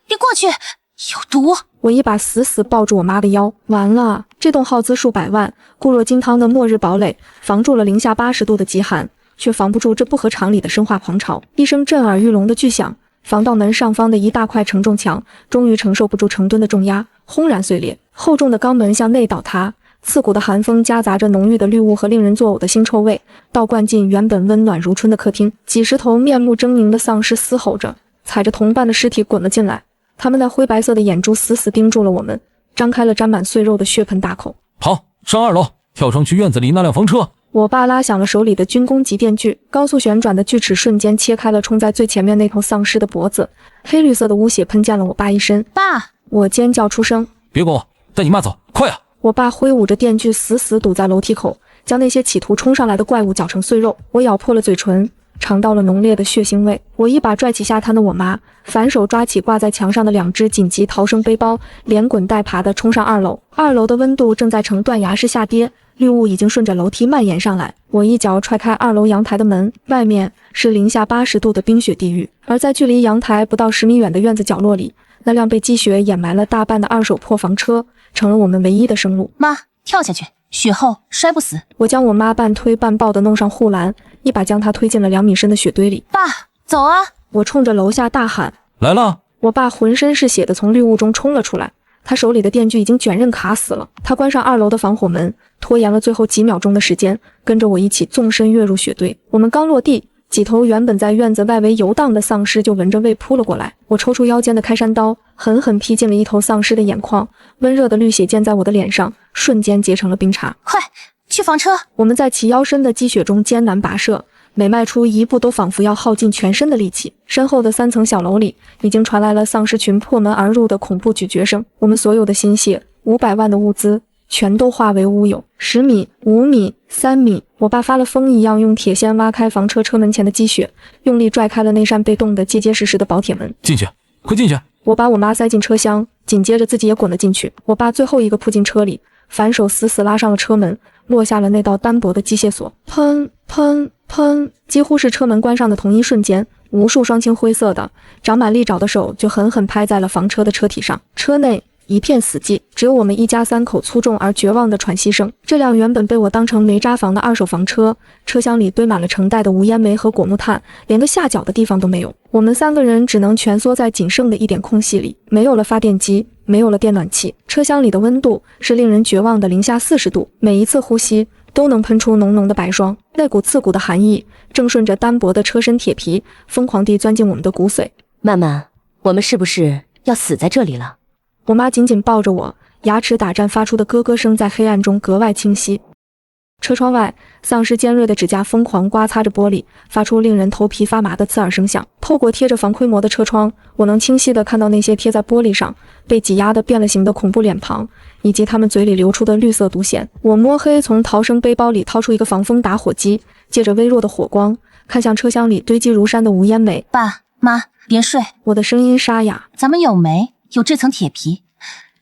别过去，有毒！我一把死死抱住我妈的腰。完了，这栋耗资数百万、固若金汤的末日堡垒，防住了零下80度的极寒。却防不住这不合常理的生化狂潮。一声震耳欲聋的巨响，防盗门上方的一大块承重墙终于承受不住成吨的重压，轰然碎裂，厚重的钢门向内倒塌。刺骨的寒风夹杂着浓郁的绿雾和令人作呕的腥臭味，倒灌进原本温暖如春的客厅。几十头面目狰狞的丧尸嘶吼着，踩着同伴的尸体滚了进来。他们那灰白色的眼珠死死盯住了我们，张开了沾满碎肉的血盆大口。好，上2楼，跳上去院子里那辆房车。我爸拉响了手里的军工级电锯，高速旋转的锯齿瞬间切开了冲在最前面那头丧尸的脖子，黑绿色的污血喷溅了我爸一身。爸！我尖叫出声。别管我，带你妈走，快啊！我爸挥舞着电锯死死堵在楼梯口，将那些企图冲上来的怪物搅成碎肉。我咬破了嘴唇，尝到了浓烈的血腥味。我一把拽起下瘫的我妈，反手抓起挂在墙上的2只紧急逃生背包，连滚带爬地冲上2楼。2楼的温度正在呈断崖式下跌，绿雾已经顺着楼梯蔓延上来。我一脚踹开2楼阳台的门，外面是零下80度的冰雪地狱。而在距离阳台不到10米远的院子角落里，那辆被积雪掩埋了大半的2手破房车成了我们唯一的生路。妈，跳下去，雪厚，摔不死。我将我妈半推半抱地弄上护栏，一把将她推进了2米深的雪堆里。爸，走啊！我冲着楼下大喊：来了！我爸浑身是血地从绿雾中冲了出来，他手里的电锯已经卷刃卡死了。他关上2楼的防火门，拖延了最后几秒钟的时间，跟着我一起纵身跃入雪堆。我们刚落地，几头原本在院子外围游荡的丧尸就闻着味扑了过来。我抽出腰间的开山刀，狠狠劈进了一头丧尸的眼眶，温热的绿血溅在我的脸上，瞬间结成了冰碴。快去房车！我们在齐腰深的积雪中艰难跋涉，每迈出一步都仿佛要耗尽全身的力气。身后的3层小楼里已经传来了丧尸群破门而入的恐怖咀嚼声。我们所有的心血，500万的物资全都化为乌有。10米、5米、3米，我爸发了疯一样用铁锨挖开房车车门前的积雪，用力拽开了那扇被冻得结结实实的薄铁门。进去，快进去！我把我妈塞进车厢，紧接着自己也滚了进去。我爸最后一个扑进车里，反手死死拉上了车门，落下了那道单薄的机械锁。砰砰砰！几乎是车门关上的同一瞬间，无数双青灰色的、长满利爪的手就狠狠拍在了房车的车体上。车内一片死寂，只有我们一家3口粗重而绝望的喘息声。这辆原本被我当成煤渣房的2手房车，车厢里堆满了成袋的无烟煤和果木炭，连个下脚的地方都没有。我们3个人只能蜷缩在仅剩的一点空隙里，没有了发电机，没有了电暖气，车厢里的温度是令人绝望的零下40度，每一次呼吸都能喷出浓浓的白霜。那股刺骨的寒意正顺着单薄的车身铁皮疯狂地钻进我们的骨髓。曼曼，我们是不是要死在这里了？我妈紧紧抱着我，牙齿打颤发出的咯咯声在黑暗中格外清晰。车窗外，丧尸尖锐的指甲疯狂刮擦着玻璃，发出令人头皮发麻的刺耳声响。透过贴着防窥膜的车窗，我能清晰地看到那些贴在玻璃上被挤压的变了形的恐怖脸庞，以及他们嘴里流出的绿色毒涎。我摸黑从逃生背包里掏出一个防风打火机，借着微弱的火光看向车厢里堆积如山的无烟煤。爸妈，别睡！我的声音沙哑。咱们有煤，有这层铁皮，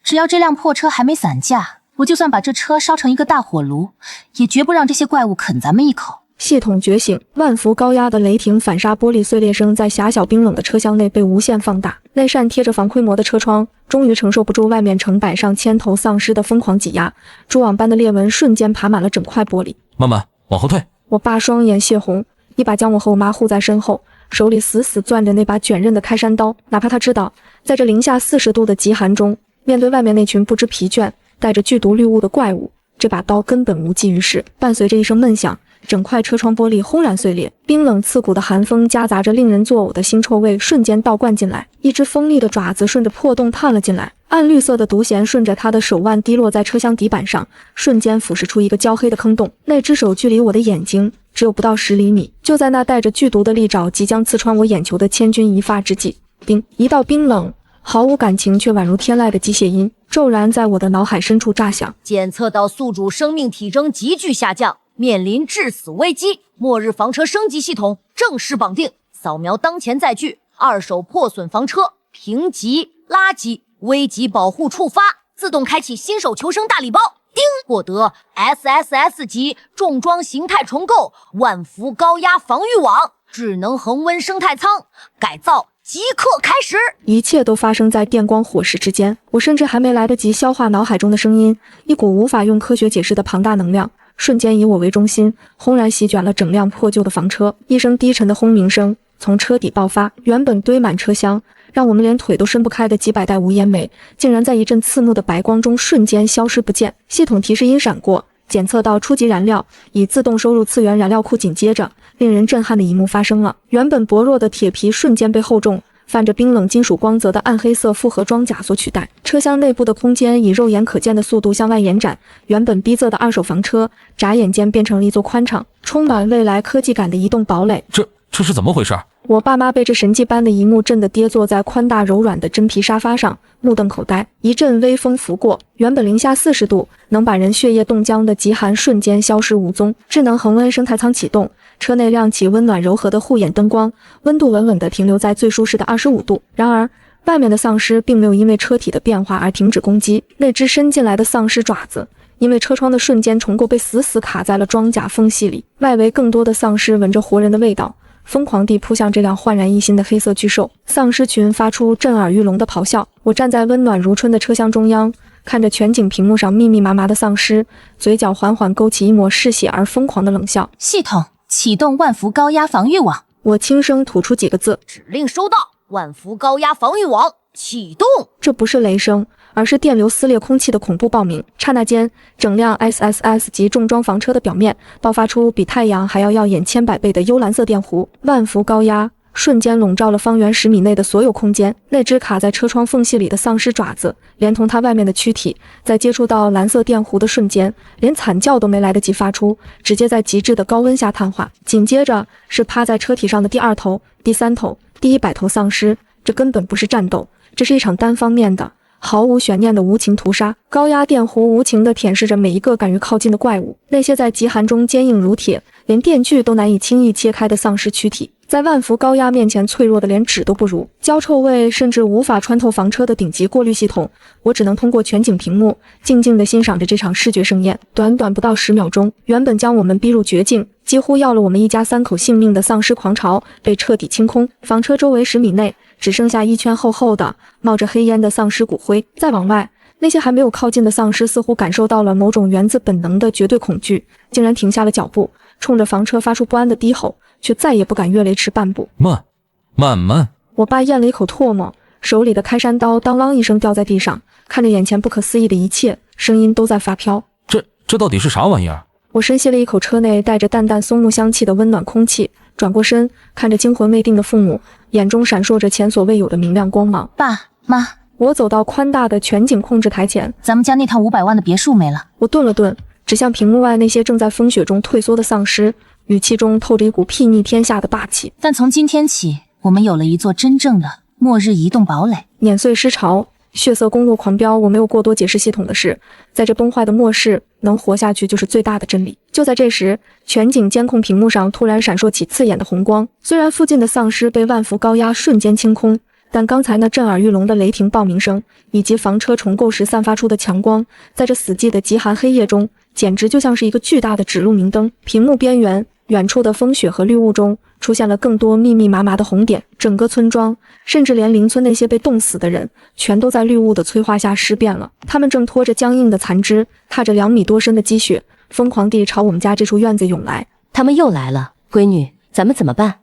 只要这辆破车还没散架，我就算把这车烧成一个大火炉，也绝不让这些怪物啃咱们一口。系统觉醒，万伏高压的雷霆反杀玻璃碎裂声在狭小冰冷的车厢内被无限放大。那扇贴着防窥膜的车窗终于承受不住外面成百上千头丧尸的疯狂挤压，蛛网般的裂纹瞬间爬满了整块玻璃。慢慢往后退。我爸双眼血红，一把将我和我妈护在身后，手里死死攥着那把卷刃的开山刀。哪怕他知道在这零下40度的极寒中，面对外面那群不知疲倦带着剧毒绿雾的怪物，这把刀根本无济于事。伴随着一声闷响，整块车窗玻璃轰然碎裂，冰冷刺骨的寒风夹杂着令人作呕的腥臭味瞬间倒灌进来，一只锋利的爪子顺着破洞探了进来，暗绿色的毒涎顺着他的手腕滴落在车厢底板上，瞬间腐蚀出一个焦黑的坑洞。那只手距离我的眼睛只有不到10厘米。就在那带着剧毒的利爪即将刺穿我眼球的千钧一发之际，冰，一道冰冷毫无感情却宛如天籁的机械音骤然在我的脑海深处炸响。检测到宿主生命体征急剧下降，面临致死危机，末日房车升级系统正式绑定。扫描当前载具，2手破损房车，评级垃圾，危急保护触发，自动开启新手求生大礼包。丁，获得 SSS 级重装形态重构万伏高压防御网，智能恒温生态舱改造即刻开始。一切都发生在电光火石之间，我甚至还没来得及消化脑海中的声音，一股无法用科学解释的庞大能量瞬间以我为中心，轰然席卷了整辆破旧的房车。一声低沉的轰鸣声从车底爆发，原本堆满车厢，让我们连腿都伸不开的几百袋无烟煤，竟然在一阵刺目的白光中瞬间消失不见。系统提示音闪过，检测到初级燃料，已自动收入次元燃料库。紧接着，令人震撼的一幕发生了，原本薄弱的铁皮瞬间被厚重泛着冰冷金属光泽的暗黑色复合装甲所取代，车厢内部的空间以肉眼可见的速度向外延展，原本逼仄的二手房车眨眼间变成了一座宽敞、充满未来科技感的移动堡垒。这是怎么回事？我爸妈被这神迹般的一幕震得跌坐在宽大柔软的真皮沙发上，目瞪口呆。一阵微风拂过，原本零下40度能把人血液冻僵的极寒瞬间消失无踪。智能恒温生态舱启动，车内亮起温暖柔和的护眼灯光，温度稳稳地停留在最舒适的25度。然而外面的丧尸并没有因为车体的变化而停止攻击，那只伸进来的丧尸爪子因为车窗的瞬间重构被死死卡在了装甲缝隙里，外围更多的丧尸闻着活人的味道，疯狂地扑向这辆焕然一新的黑色巨兽。丧尸群发出震耳欲聋的咆哮。我站在温暖如春的车厢中央，看着全景屏幕上密密麻麻的丧尸，嘴角缓缓勾起一抹嗜血而疯狂的冷笑。系统启动万伏高压防御网。我轻声吐出几个字：指令收到，万伏高压防御网启动。这不是雷声，而是电流撕裂空气的恐怖爆鸣。刹那间，整辆 SSS 级重装房车的表面爆发出比太阳还要耀眼千百倍的幽蓝色电弧，万伏高压瞬间笼罩了方圆10米内的所有空间。那只卡在车窗缝隙里的丧尸爪子，连同它外面的躯体，在接触到蓝色电弧的瞬间，连惨叫都没来得及发出，直接在极致的高温下碳化。紧接着是趴在车体上的第2头、第3头、第100头丧尸。这根本不是战斗，这是一场单方面的毫无悬念的无情屠杀。高压电弧无情地舔舐着每一个敢于靠近的怪物，那些在极寒中坚硬如铁，连电锯都难以轻易切开的丧尸躯体，在万伏高压面前脆弱的连纸都不如。焦臭味甚至无法穿透房车的顶级过滤系统，我只能通过全景屏幕静静地欣赏着这场视觉盛宴。短短不到10秒钟，原本将我们逼入绝境，几乎要了我们一家3口性命的丧尸狂潮被彻底清空。房车周围10米内只剩下一圈厚厚的冒着黑烟的丧尸骨灰，再往外，那些还没有靠近的丧尸似乎感受到了某种源自本能的绝对恐惧，竟然停下了脚步，冲着房车发出不安的低吼，却再也不敢越雷池半步。慢。我爸咽了一口唾沫，手里的开山刀当啷一声掉在地上，看着眼前不可思议的一切，声音都在发飘。这到底是啥玩意儿？我深吸了一口车内带着淡淡松木香气的温暖空气，转过身看着惊魂未定的父母，眼中闪烁着前所未有的明亮光芒。爸妈，我走到宽大的全景控制台前。咱们家那套500万的别墅没了。我顿了顿，指向屏幕外那些正在风雪中退缩的丧尸，语气中透着一股睥睨天下的霸气。但从今天起，我们有了一座真正的末日移动堡垒。碾碎尸潮，血色公路狂飙，我没有过多解释系统的事，在这崩坏的末世，能活下去就是最大的真理。就在这时，全景监控屏幕上突然闪烁起刺眼的红光，虽然附近的丧尸被万伏高压瞬间清空，但刚才那震耳欲聋的雷霆爆鸣声，以及房车重构时散发出的强光，在这死寂的极寒黑夜中，简直就像是一个巨大的指路明灯。屏幕边缘，远处的风雪和绿雾中出现了更多密密麻麻的红点，整个村庄，甚至连邻村那些被冻死的人，全都在绿雾的催化下尸变了。他们正拖着僵硬的残肢，踏着2米多深的积雪，疯狂地朝我们家这处院子涌来。他们又来了，闺女，咱们怎么办？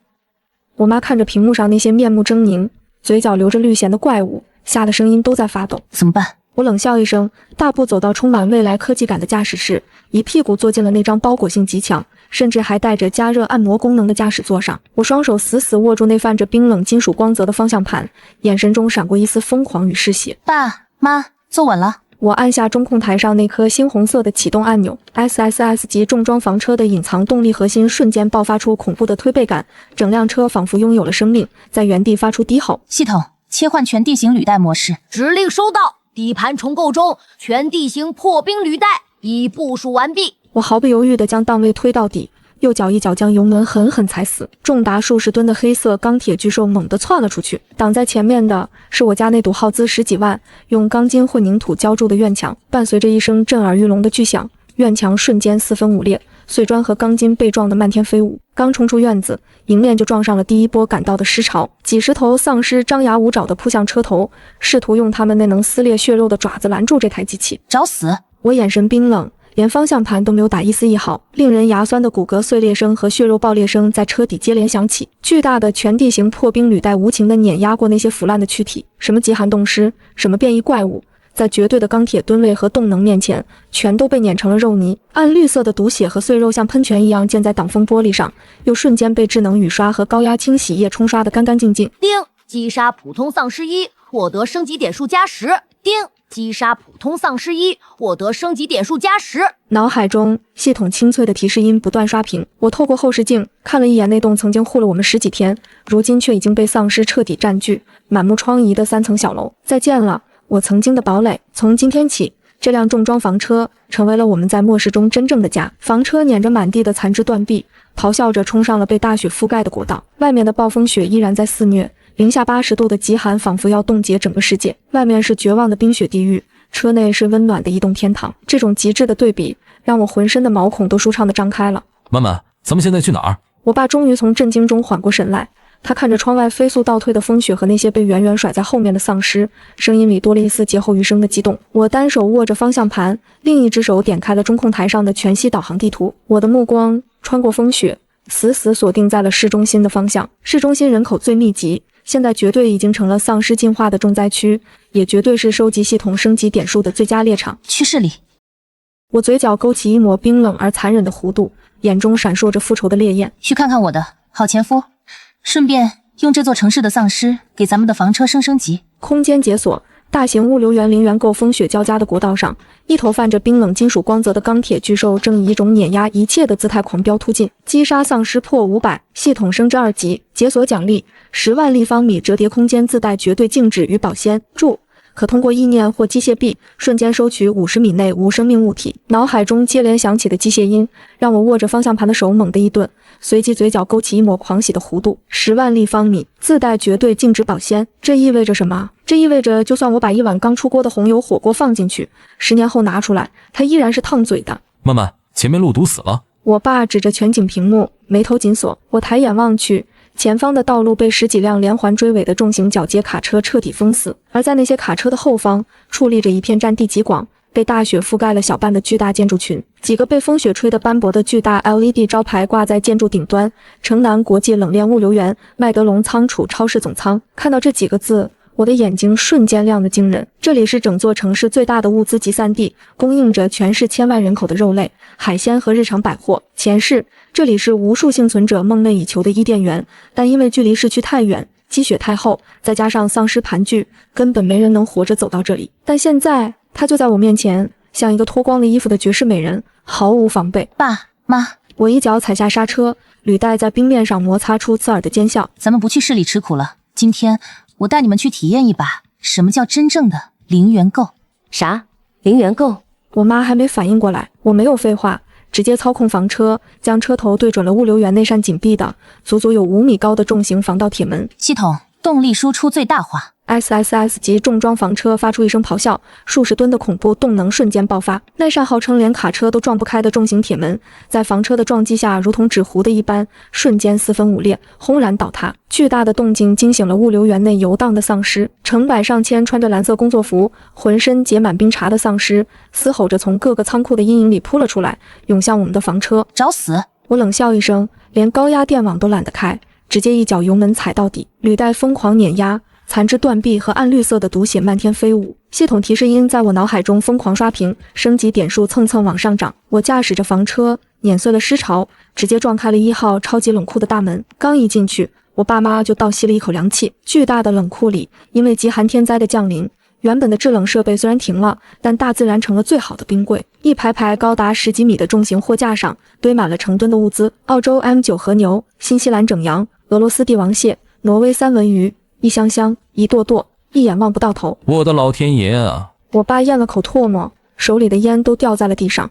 我妈看着屏幕上那些面目狰狞、嘴角流着绿涎的怪物，吓得声音都在发抖。怎么办？我冷笑一声，大步走到充满未来科技感的驾驶室，一屁股坐进了那张包裹性极强，甚至还带着加热按摩功能的驾驶座上。我双手死死握住那泛着冰冷金属光泽的方向盘，眼神中闪过一丝疯狂与嗜血。爸妈，坐稳了。我按下中控台上那颗猩红色的启动按钮， SSS 级重装房车的隐藏动力核心瞬间爆发出恐怖的推背感，整辆车仿佛拥有了生命，在原地发出低吼。系统切换全地形履带模式。指令收到，底盘重构中，全地形破冰履带已部署完毕。我毫不犹豫地将档位推到底，右脚一脚将油门狠狠踩死，重达数十吨的黑色钢铁巨兽猛地窜了出去。挡在前面的是我家那堵耗资10几万、用钢筋混凝土浇筑的院墙，伴随着一声震耳欲聋的巨响，院墙瞬间4分5裂，碎砖和钢筋被撞得漫天飞舞。刚冲出院子，迎面就撞上了第一波赶到的尸潮，几十头丧尸张牙舞爪地扑向车头，试图用他们那能撕裂血肉的爪子拦住这台机器。找死！我眼神冰冷，连方向盘都没有打一丝一毫，令人牙酸的骨骼碎裂声和血肉爆裂声在车底接连响起。巨大的全地形破冰履带无情地碾压过那些腐烂的躯体，什么极寒冻尸，什么变异怪物，在绝对的钢铁吨位和动能面前，全都被碾成了肉泥。暗绿色的毒血和碎肉像喷泉一样溅在挡风玻璃上，又瞬间被智能雨刷和高压清洗液冲刷得干干净净。叮，击杀普通丧尸1，获得升级点数加10。叮，击杀普通丧尸1，获得升级点数加10。脑海中系统清脆的提示音不断刷屏，我透过后视镜看了一眼那栋曾经护了我们10几天，如今却已经被丧尸彻底占据、满目疮痍的3层小楼。再见了，我曾经的堡垒。从今天起，这辆重装房车成为了我们在末世中真正的家。房车碾着满地的残肢断壁，咆哮着冲上了被大雪覆盖的国道。外面的暴风雪依然在肆虐，零下80度的极寒仿佛要冻结整个世界。外面是绝望的冰雪地狱，车内是温暖的移动天堂。这种极致的对比，让我浑身的毛孔都舒畅地张开了。曼曼，咱们现在去哪儿？我爸终于从震惊中缓过神来，他看着窗外飞速倒退的风雪和那些被远远甩在后面的丧尸，声音里多了一丝劫后余生的激动。我单手握着方向盘，另一只手点开了中控台上的全息导航地图。我的目光穿过风雪，死死锁定在了市中心的方向。市中心人口最密集，现在绝对已经成了丧尸进化的重灾区，也绝对是收集系统升级点数的最佳猎场。去市里。我嘴角勾起一抹冰冷而残忍的弧度，眼中闪烁着复仇的烈焰。去看看我的好前夫，顺便用这座城市的丧尸给咱们的房车升级。空间解锁，大型物流园零元购风雪交加的国道上，一头泛着冰冷金属光泽的钢铁巨兽正以一种碾压一切的姿态狂飙突进。击杀丧尸破500，系统升至2级，解锁奖励10万立方米折叠空间，自带绝对静止与保鲜。注：可通过意念或机械臂瞬间收取50米内无生命物体。脑海中接连响起的机械音让我握着方向盘的手猛地一顿，随即嘴角勾起一抹狂喜的弧度。10万立方米，自带绝对静止保鲜，这意味着什么？这意味着就算我把一碗刚出锅的红油火锅放进去，10年后拿出来，它依然是烫嘴的。曼曼，前面路堵死了。我爸指着全景屏幕，眉头紧锁。我抬眼望去，前方的道路被10几辆连环追尾的重型铰接卡车彻底封死，而在那些卡车的后方，矗立着一片占地极广、被大雪覆盖了小半的巨大建筑群。几个被风雪吹得斑驳的巨大 LED 招牌挂在建筑顶端：城南国际冷链物流园、麦德龙仓储超市总仓。看到这几个字，我的眼睛瞬间亮得惊人。这里是整座城市最大的物资集散地，供应着全市千万人口的肉类、海鲜和日常百货。前世，这里是无数幸存者梦寐以求的伊甸园，但因为距离市区太远，积雪太厚，再加上丧尸盘踞，根本没人能活着走到这里。但现在，它就在我面前，像一个脱光了衣服的绝世美人，毫无防备。爸妈，我一脚踩下刹车，履带在冰面上摩擦出刺耳的尖笑。咱们不去市里吃苦了，今天我带你们去体验一把什么叫真正的零元购。啥？零元购？我妈还没反应过来，我没有废话，直接操控房车，将车头对准了物流园那扇紧闭的、足足有5米高的重型防盗铁门。系统动力输出最大化。SSS 级重装房车发出一声咆哮，数十吨的恐怖动能瞬间爆发。那扇号称连卡车都撞不开的重型铁门，在房车的撞击下，如同纸糊的一般，瞬间4分5裂，轰然倒塌。巨大的动静惊醒了物流园内游荡的丧尸，成百上千穿着蓝色工作服、浑身结满冰碴的丧尸，嘶吼着从各个仓库的阴影里扑了出来，涌向我们的房车。找死！我冷笑一声，连高压电网都懒得开，直接一脚油门踩到底，履带疯狂碾压，残肢断臂和暗绿色的毒血漫天飞舞。系统提示音在我脑海中疯狂刷屏，升级点数蹭蹭往上涨。我驾驶着房车碾碎了尸潮，直接撞开了1号超级冷库的大门。刚一进去，我爸妈就倒吸了一口凉气。巨大的冷库里，因为极寒天灾的降临，原本的制冷设备虽然停了，但大自然成了最好的冰柜。一排排高达10几米的重型货架上堆满了成吨的物资：澳洲 M9 和牛、新西兰整羊、俄罗斯帝王蟹、挪威三文鱼，一箱箱，一垛垛，一眼望不到头。我的老天爷啊！我爸咽了口唾沫，手里的烟都掉在了地上。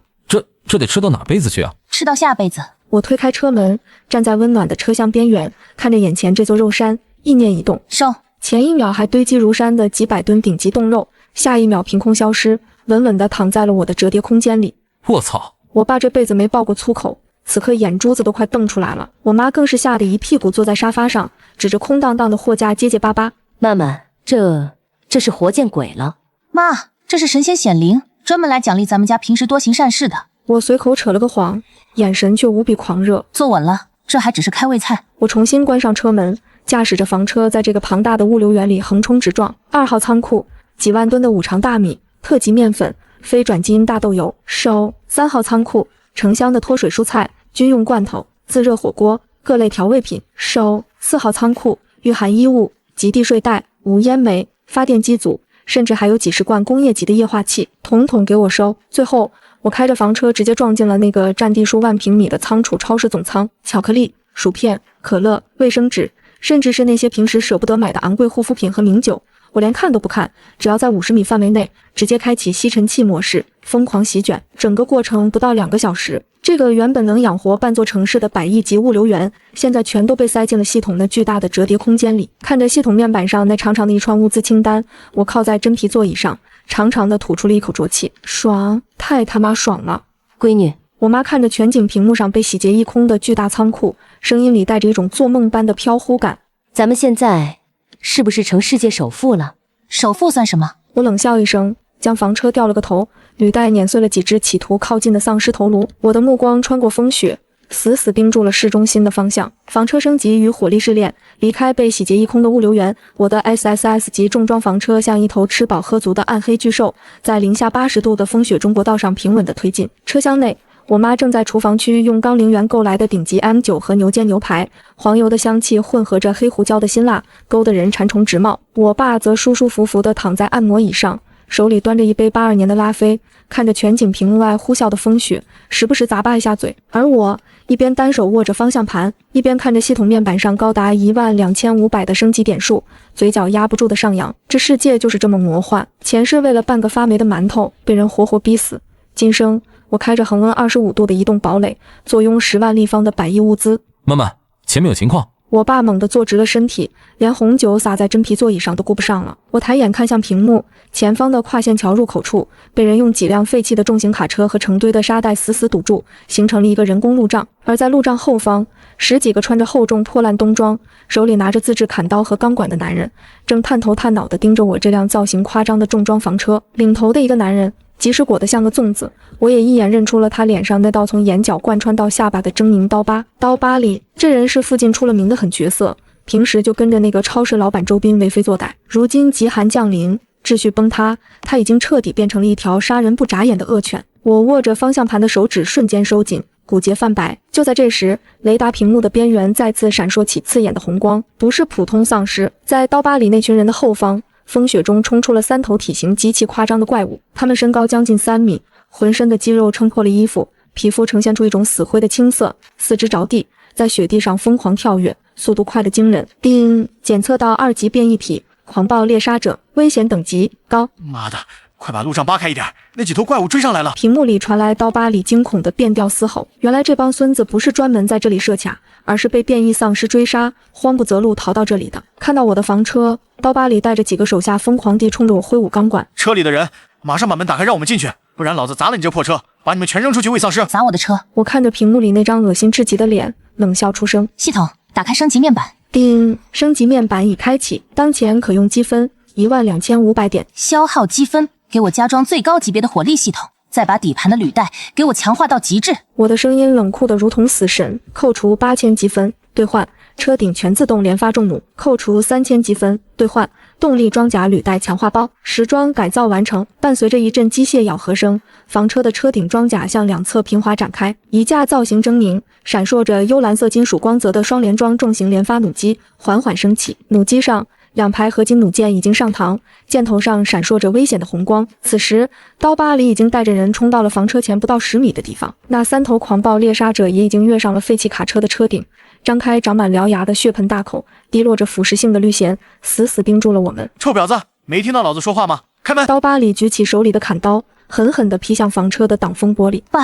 这得吃到哪辈子去啊？吃到下辈子。我推开车门，站在温暖的车厢边缘，看着眼前这座肉山，意念一动，收。前一秒还堆积如山的几百吨顶级冻肉，下一秒凭空消失，稳稳地躺在了我的折叠空间里。我操！我爸这辈子没爆过粗口，此刻眼珠子都快瞪出来了。我妈更是吓得一屁股坐在沙发上，指着空荡荡的货架结结巴巴：“曼曼，这是活见鬼了！妈，这是神仙显灵，专门来奖励咱们家平时多行善事的。我随口扯了个谎，眼神却无比狂热。坐稳了，这还只是开胃菜。我重新关上车门，驾驶着房车在这个庞大的物流园里横冲直撞。2号仓库，几万吨的五常大米、特级面粉、非转基因大豆油，收。3号仓库，成箱的脱水蔬菜、军用罐头、自热火锅、各类调味品，收。4号仓库，御寒衣物、极地睡袋、无烟煤、发电机组，甚至还有几十罐工业级的液化气，统统给我收。最后，我开着房车直接撞进了那个占地数万平米的仓储超市总仓，巧克力、薯片、可乐、卫生纸，甚至是那些平时舍不得买的昂贵护肤品和名酒，我连看都不看，只要在50米范围内，直接开启吸尘器模式，疯狂席卷。整个过程不到2个小时。这个原本能养活半座城市的100亿级物流园，现在全都被塞进了系统那巨大的折叠空间里。看着系统面板上那长长的一串物资清单，我靠在真皮座椅上，长长的吐出了一口浊气，爽，太他妈爽了。闺女，我妈看着全景屏幕上被洗劫一空的巨大仓库，声音里带着一种做梦般的飘忽感。咱们现在是不是成世界首富了？首富算什么？我冷笑一声，将房车掉了个头，履带碾碎了几只企图靠近的丧尸头颅。我的目光穿过风雪，死死盯住了市中心的方向。房车升级与火力试炼，离开被洗劫一空的物流园，我的 SSS 级重装房车像一头吃饱喝足的暗黑巨兽，在零下80度的风雪中国道上平稳地推进。车厢内，我妈正在厨房区用钢陵园购来的顶级 M9 和牛肩牛排，黄油的香气混合着黑胡椒的辛辣，勾得人馋虫直冒。我爸则舒舒服服地躺在按摩椅上，手里端着一杯82年的拉菲，看着全景屏幕外呼啸的风雪，时不时咂巴一下嘴。而我一边单手握着方向盘，一边看着系统面板上高达12500的升级点数，嘴角压不住的上扬。这世界就是这么魔幻，前世为了半个发霉的馒头被人活活逼死，今生我开着恒温25度的移动堡垒，坐拥10万立方的100亿物资。慢慢，前面有情况。我爸猛地坐直了身体，连红酒洒在真皮座椅上都顾不上了。我抬眼看向屏幕，前方的跨线桥入口处被人用几辆废弃的重型卡车和成堆的沙袋死死堵住，形成了一个人工路障。而在路障后方，10几个穿着厚重破烂冬装，手里拿着自制砍刀和钢管的男人，正探头探脑地盯着我这辆造型夸张的重装房车。领头的一个男人即使裹得像个粽子，我也一眼认出了他脸上那道从眼角贯穿到下巴的狰狞刀疤。刀疤里，这人是附近出了名的狠角色，平时就跟着那个超市老板周斌为非作歹。如今极寒降临，秩序崩塌，他已经彻底变成了一条杀人不眨眼的恶犬。我握着方向盘的手指瞬间收紧，骨节泛白。就在这时，雷达屏幕的边缘再次闪烁起刺眼的红光，不是普通丧尸，在刀疤里那群人的后方，风雪中冲出了3头体型极其夸张的怪物，他们身高将近3米，浑身的肌肉撑破了衣服，皮肤呈现出一种死灰的青色，四肢着地，在雪地上疯狂跳跃，速度快得惊人。叮，检测到2级变异体，狂暴猎杀者，危险等级高。妈的，快把路障扒开一点，那几头怪物追上来了！屏幕里传来刀疤里惊恐的变调嘶吼。原来这帮孙子不是专门在这里设卡，而是被变异丧尸追杀，慌不择路逃到这里的。看到我的房车，刀疤里带着几个手下疯狂地冲着我挥舞钢管。车里的人马上把门打开，让我们进去，不然老子砸了你这破车，把你们全扔出去喂丧尸！砸我的车！我看着屏幕里那张恶心至极的脸，冷笑出声。系统打开升级面板。叮，升级面板已开启，当前可用积分12500点，消耗积分，给我加装最高级别的火力系统，再把底盘的履带给我强化到极致。我的声音冷酷得如同死神。扣除8000积分，兑换车顶全自动连发重弩，扣除3000积分，兑换动力装甲履带强化包。时装改造完成，伴随着一阵机械咬合声，房车的车顶装甲向两侧平滑展开，一架造型狰狞、闪烁着幽蓝色金属光泽的双联装重型连发弩机缓缓升起，弩机上2排合金弩箭已经上膛，箭头上闪烁着危险的红光。此时，刀疤里已经带着人冲到了房车前不到10米的地方，那3头狂暴猎杀者也已经跃上了废弃卡车的车顶，张开长满獠牙的血盆大口，滴落着腐蚀性的绿涎，死死盯住了我们。臭婊子，没听到老子说话吗？开门！刀疤里举起手里的砍刀，狠狠地劈向房车的挡风玻璃。爸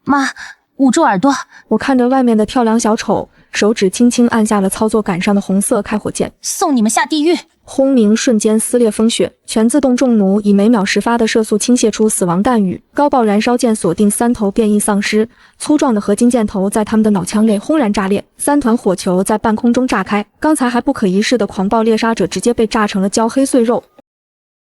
妈，捂住耳朵！我看着外面的跳梁小丑，手指轻轻按下了操作杆上的红色开火键。送你们下地狱！轰鸣瞬间撕裂风雪，全自动重弩以每秒10发的射速倾泻出死亡弹雨，高爆燃烧箭锁定3头变异丧尸，粗壮的合金箭头在他们的脑腔内轰然炸裂，3团火球在半空中炸开，刚才还不可一世的狂暴猎杀者直接被炸成了焦黑碎肉。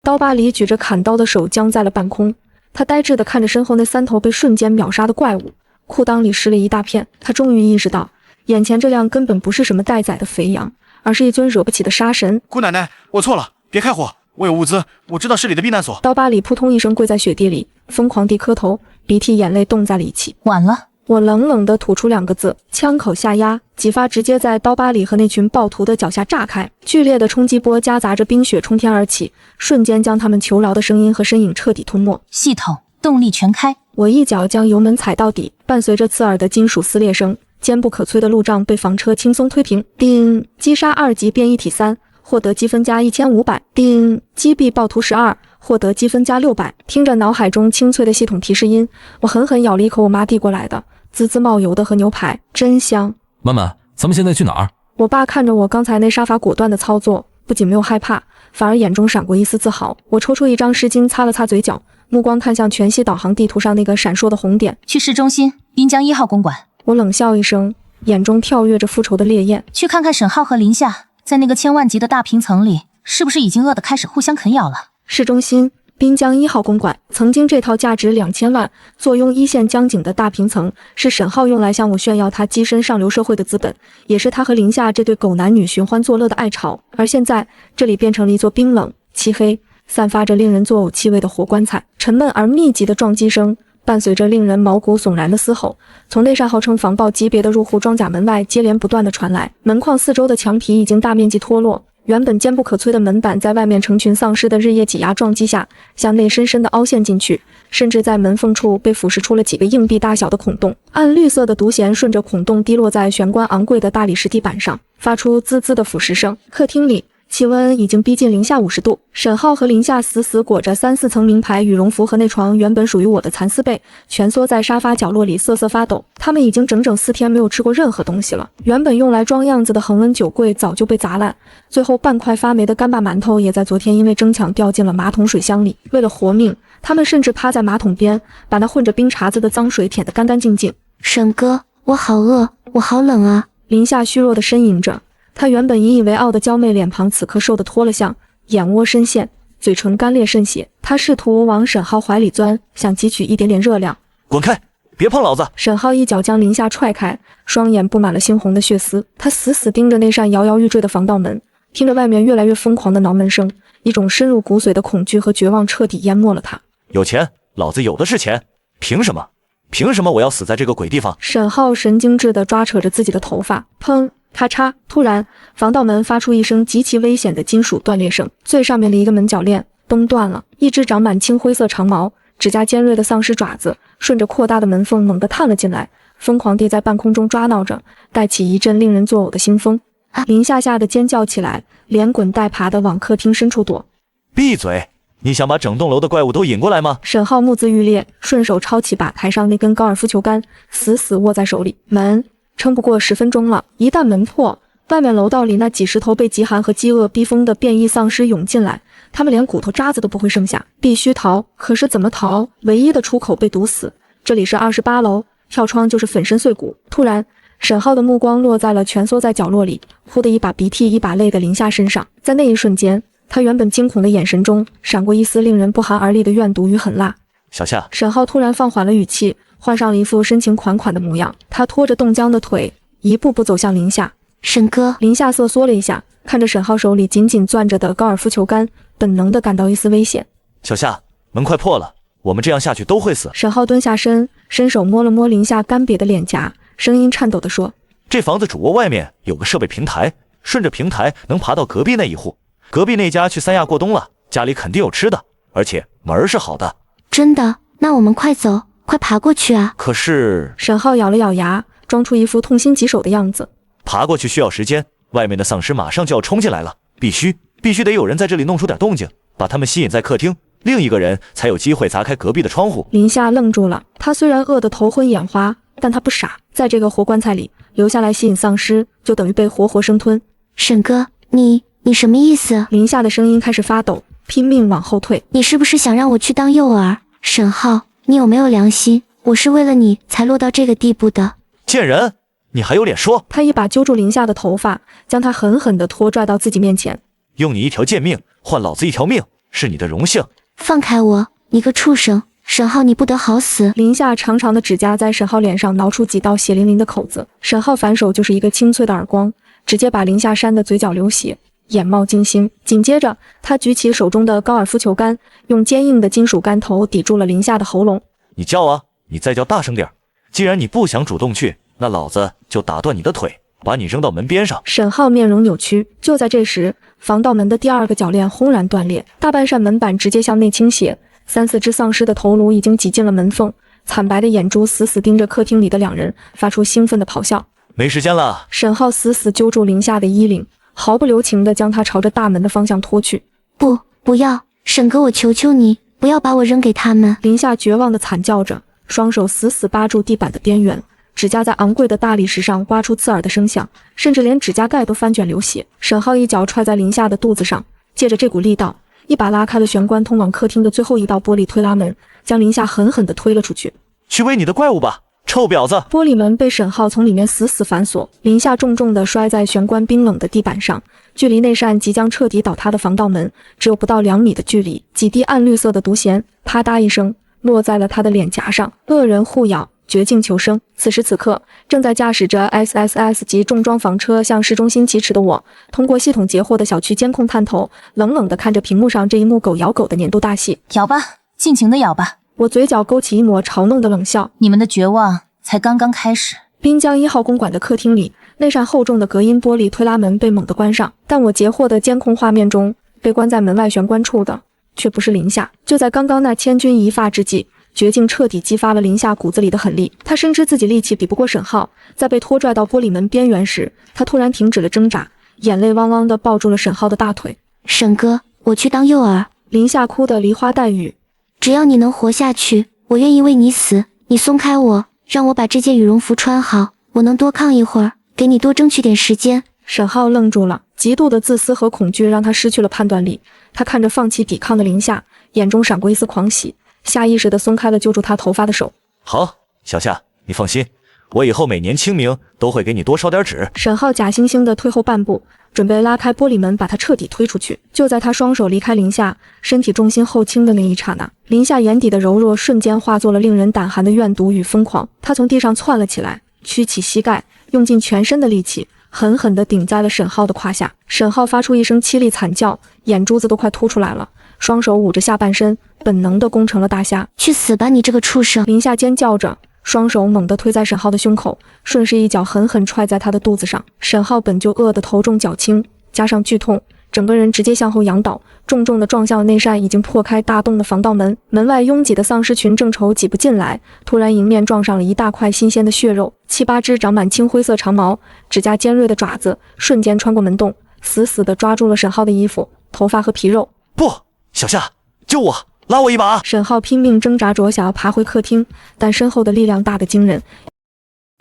刀疤里举着砍刀的手僵在了半空，他呆滞地看着身后那3头被瞬间秒杀的怪物，裤裆里湿了一大片。他终于意识到，眼前这辆根本不是什么待宰的肥羊，而是一尊惹不起的杀神。姑奶奶，我错了，别开火，我有物资，我知道市里的避难所。刀疤里扑通一声跪在雪地里，疯狂地磕头，鼻涕眼泪冻在了一起。晚了。我冷冷地吐出2个字，枪口下压，几发直接在刀疤里和那群暴徒的脚下炸开，剧烈的冲击波夹杂着冰雪冲天而起，瞬间将他们求饶的声音和身影彻底吞没。系统动力全开，我一脚将油门踩到底，伴随着刺耳的金属撕裂声，坚不可摧的路障被房车轻松推平。叮，击杀2级变异体3，获得积分加1500。叮，击毙暴徒12，获得积分加600。听着脑海中清脆的系统提示音，我狠狠咬了一口我妈递过来的滋滋冒油的和牛排，真香。曼曼，咱们现在去哪儿？我爸看着我刚才那杀伐果断的操作，不仅没有害怕，反而眼中闪过一丝自豪。我抽出一张湿巾擦了擦嘴角，目光看向全息导航地图上那个闪烁的红点。去市中心滨江1号公馆。我冷笑一声，眼中跳跃着复仇的烈焰。去看看沈浩和林夏在那个千万级的大平层里，是不是已经饿得开始互相啃咬了？市中心滨江1号公馆，曾经这套价值2000万、坐拥一线江景的大平层，是沈浩用来向我炫耀他跻身上流社会的资本，也是他和林夏这对狗男女寻欢作乐的爱巢。而现在，这里变成了一座冰冷、漆黑、散发着令人作呕气味的活棺材。沉闷而密集的撞击声，伴随着令人毛骨悚然的嘶吼，从那扇号称防爆级别的入户装甲门外接连不断的传来。门框四周的墙皮已经大面积脱落，原本坚不可摧的门板在外面成群丧尸的日夜挤压撞击下，向内深深的凹陷进去，甚至在门缝处被腐蚀出了几个硬币大小的孔洞。暗绿色的毒涎顺着孔洞滴落在玄关昂贵的大理石地板上，发出滋滋的腐蚀声。客厅里气温已经逼近零下50度，沈浩和林夏死死裹着3、4层名牌羽绒服和那床原本属于我的蚕丝被，蜷缩在沙发角落里瑟瑟发抖。他们已经整整4天没有吃过任何东西了。原本用来装样子的恒温酒柜早就被砸烂，最后半块发霉的干巴馒头也在昨天因为争抢掉进了马桶水箱里。为了活命，他们甚至趴在马桶边，把那混着冰碴子的脏水舔得干干净净。沈哥，我好饿，我好冷啊！林夏虚弱地呻吟着。她原本引以为傲的娇媚脸庞，此刻瘦得脱了相，眼窝深陷，嘴唇干裂渗血。她试图往沈浩怀里钻，想汲取一点点热量。滚开，别碰老子！沈浩一脚将林夏踹开，双眼布满了猩红的血丝。他死死盯着那扇摇摇欲坠的防盗门，听着外面越来越疯狂的挠门声，一种深入骨髓的恐惧和绝望彻底淹没了他。有钱，老子有的是钱，凭什么？凭什么我要死在这个鬼地方？沈浩神经质地抓扯着自己的头发，砰！咔嚓！突然，防盗门发出一声极其危险的金属断裂声，最上面的一个门铰链崩断了，一只长满青灰色长毛、指甲尖锐的丧尸爪子顺着扩大的门缝猛地探了进来，疯狂地在半空中抓挠着，带起一阵令人作呕的腥风。林夏吓得尖叫起来，连滚带爬地往客厅深处躲。闭嘴！你想把整栋楼的怪物都引过来吗？沈浩目眦欲裂，顺手抄起吧台上那根高尔夫球杆，死死握在手里。门撑不过10分钟了，一旦门破，外面楼道里那几十头被极寒和饥饿逼疯的变异丧尸涌进来，他们连骨头渣子都不会剩下，必须逃。可是怎么逃？唯一的出口被堵死。这里是28楼，跳窗就是粉身碎骨。突然，沈浩的目光落在了蜷缩在角落里，呼的一把鼻涕一把泪的林夏身上。在那一瞬间，他原本惊恐的眼神中闪过一丝令人不寒而栗的怨毒与狠辣。小夏，沈浩突然放缓了语气，换上了一副深情款款的模样。他拖着冻僵的腿，一步步走向林夏。沈哥，林夏瑟缩了一下，看着沈浩手里紧紧攥着的高尔夫球杆，本能地感到一丝危险。小夏，门快破了，我们这样下去都会死。沈浩蹲下身，伸手摸了摸林夏干瘪的脸颊，声音颤抖地说：这房子主卧外面有个设备平台，顺着平台能爬到隔壁那一户。隔壁那家去三亚过冬了，家里肯定有吃的，而且门是好的。真的？那我们快走，快爬过去啊！可是……沈浩咬了咬牙，装出一副痛心疾首的样子。爬过去需要时间，外面的丧尸马上就要冲进来了，必须得有人在这里弄出点动静，把他们吸引在客厅，另一个人才有机会砸开隔壁的窗户。林夏愣住了，他虽然饿得头昏眼花，但他不傻，在这个活棺材里留下来吸引丧尸，就等于被活活生吞。沈哥，你什么意思？林夏的声音开始发抖，拼命往后退。你是不是想让我去当诱饵？沈浩，你有没有良心？我是为了你才落到这个地步的。贱人，你还有脸说？他一把揪住林夏的头发，将他狠狠地拖拽到自己面前。用你一条贱命换老子一条命，是你的荣幸。放开我，你个畜生！沈浩，你不得好死！林夏长长的指甲在沈浩脸上挠出几道血淋淋的口子，沈浩反手就是一个清脆的耳光，直接把林夏扇得嘴角流血，眼冒金星。紧接着，他举起手中的高尔夫球杆，用坚硬的金属杆头抵住了林夏的喉咙。你叫啊，你再叫大声点！既然你不想主动去，那老子就打断你的腿，把你扔到门边上。沈浩面容扭曲。就在这时，防盗门的第二个铰链轰然断裂，大半扇门板直接向内倾斜。3、4只丧尸的头颅已经挤进了门缝，惨白的眼珠死死盯着客厅里的两人，发出兴奋的咆哮。没时间了！沈浩死死揪住林夏的衣领，毫不留情地将她朝着大门的方向拖去。不要，沈哥，我求求你，不要把我扔给他们！林夏绝望地惨叫着，双手死死扒住地板的边缘，指甲在昂贵的大理石上刮出刺耳的声响，甚至连指甲盖都翻卷流血。沈浩一脚踹在林夏的肚子上，借着这股力道，一把拉开了玄关通往客厅的最后一道玻璃推拉门，将林夏狠狠地推了出去。去喂你的怪物吧，臭婊子！玻璃门被沈浩从里面死死反锁，林夏重重地摔在玄关冰冷的地板上，距离那扇即将彻底倒塌的防盗门只有不到2米的距离。几滴暗绿色的毒涎啪嗒一声落在了他的脸颊上，恶人互咬，绝境求生。此时此刻，正在驾驶着 SSS 级重装房车向市中心疾驰的我，通过系统截获的小区监控探头，冷冷地看着屏幕上这一幕狗咬狗的年度大戏。咬吧，尽情的咬吧！我嘴角勾起一抹嘲弄的冷笑。你们的绝望才刚刚开始。滨江1号公馆的客厅里，那扇厚重的隔音玻璃推拉门被猛地关上，但我截获的监控画面中，被关在门外玄关处的却不是林夏。就在刚刚那千钧一发之际，绝境彻底激发了林夏骨子里的狠力。他深知自己力气比不过沈浩，在被拖拽到玻璃门边缘时，他突然停止了挣扎，眼泪汪汪地抱住了沈浩的大腿。沈哥，我去当诱饵。林夏哭得梨花带雨。只要你能活下去，我愿意为你死。你松开我，让我把这件羽绒服穿好，我能多抗一会儿，给你多争取点时间。沈浩愣住了，极度的自私和恐惧让他失去了判断力。他看着放弃抵抗的林夏，眼中闪过一丝狂喜，下意识地松开了揪住他头发的手。好，小夏，你放心，我以后每年清明都会给你多烧点纸。沈浩假惺惺地退后半步，准备拉开玻璃门把他彻底推出去。就在他双手离开林夏，身体重心后倾的那一刹那，林夏眼底的柔弱瞬间化作了令人胆寒的怨毒与疯狂。他从地上窜了起来，屈起膝盖，用尽全身的力气狠狠地顶在了沈浩的胯下。沈浩发出一声凄厉惨叫，眼珠子都快凸出来了，双手捂着下半身，本能地攻成了大虾。去死吧，你这个畜生！林夏尖叫着，双手猛地推在沈浩的胸口，顺势一脚狠狠踹在他的肚子上。沈浩本就饿得头重脚轻，加上剧痛，整个人直接向后仰倒，重重地撞向了那扇已经破开大洞的防盗门。门外拥挤的丧尸群正愁挤不进来，突然迎面撞上了一大块新鲜的血肉，7、8只长满青灰色长毛、指甲尖锐的爪子瞬间穿过门洞，死死地抓住了沈浩的衣服、头发和皮肉。不，小夏，救我，拉我一把！沈浩拼命挣扎着想要爬回客厅，但身后的力量大得惊人，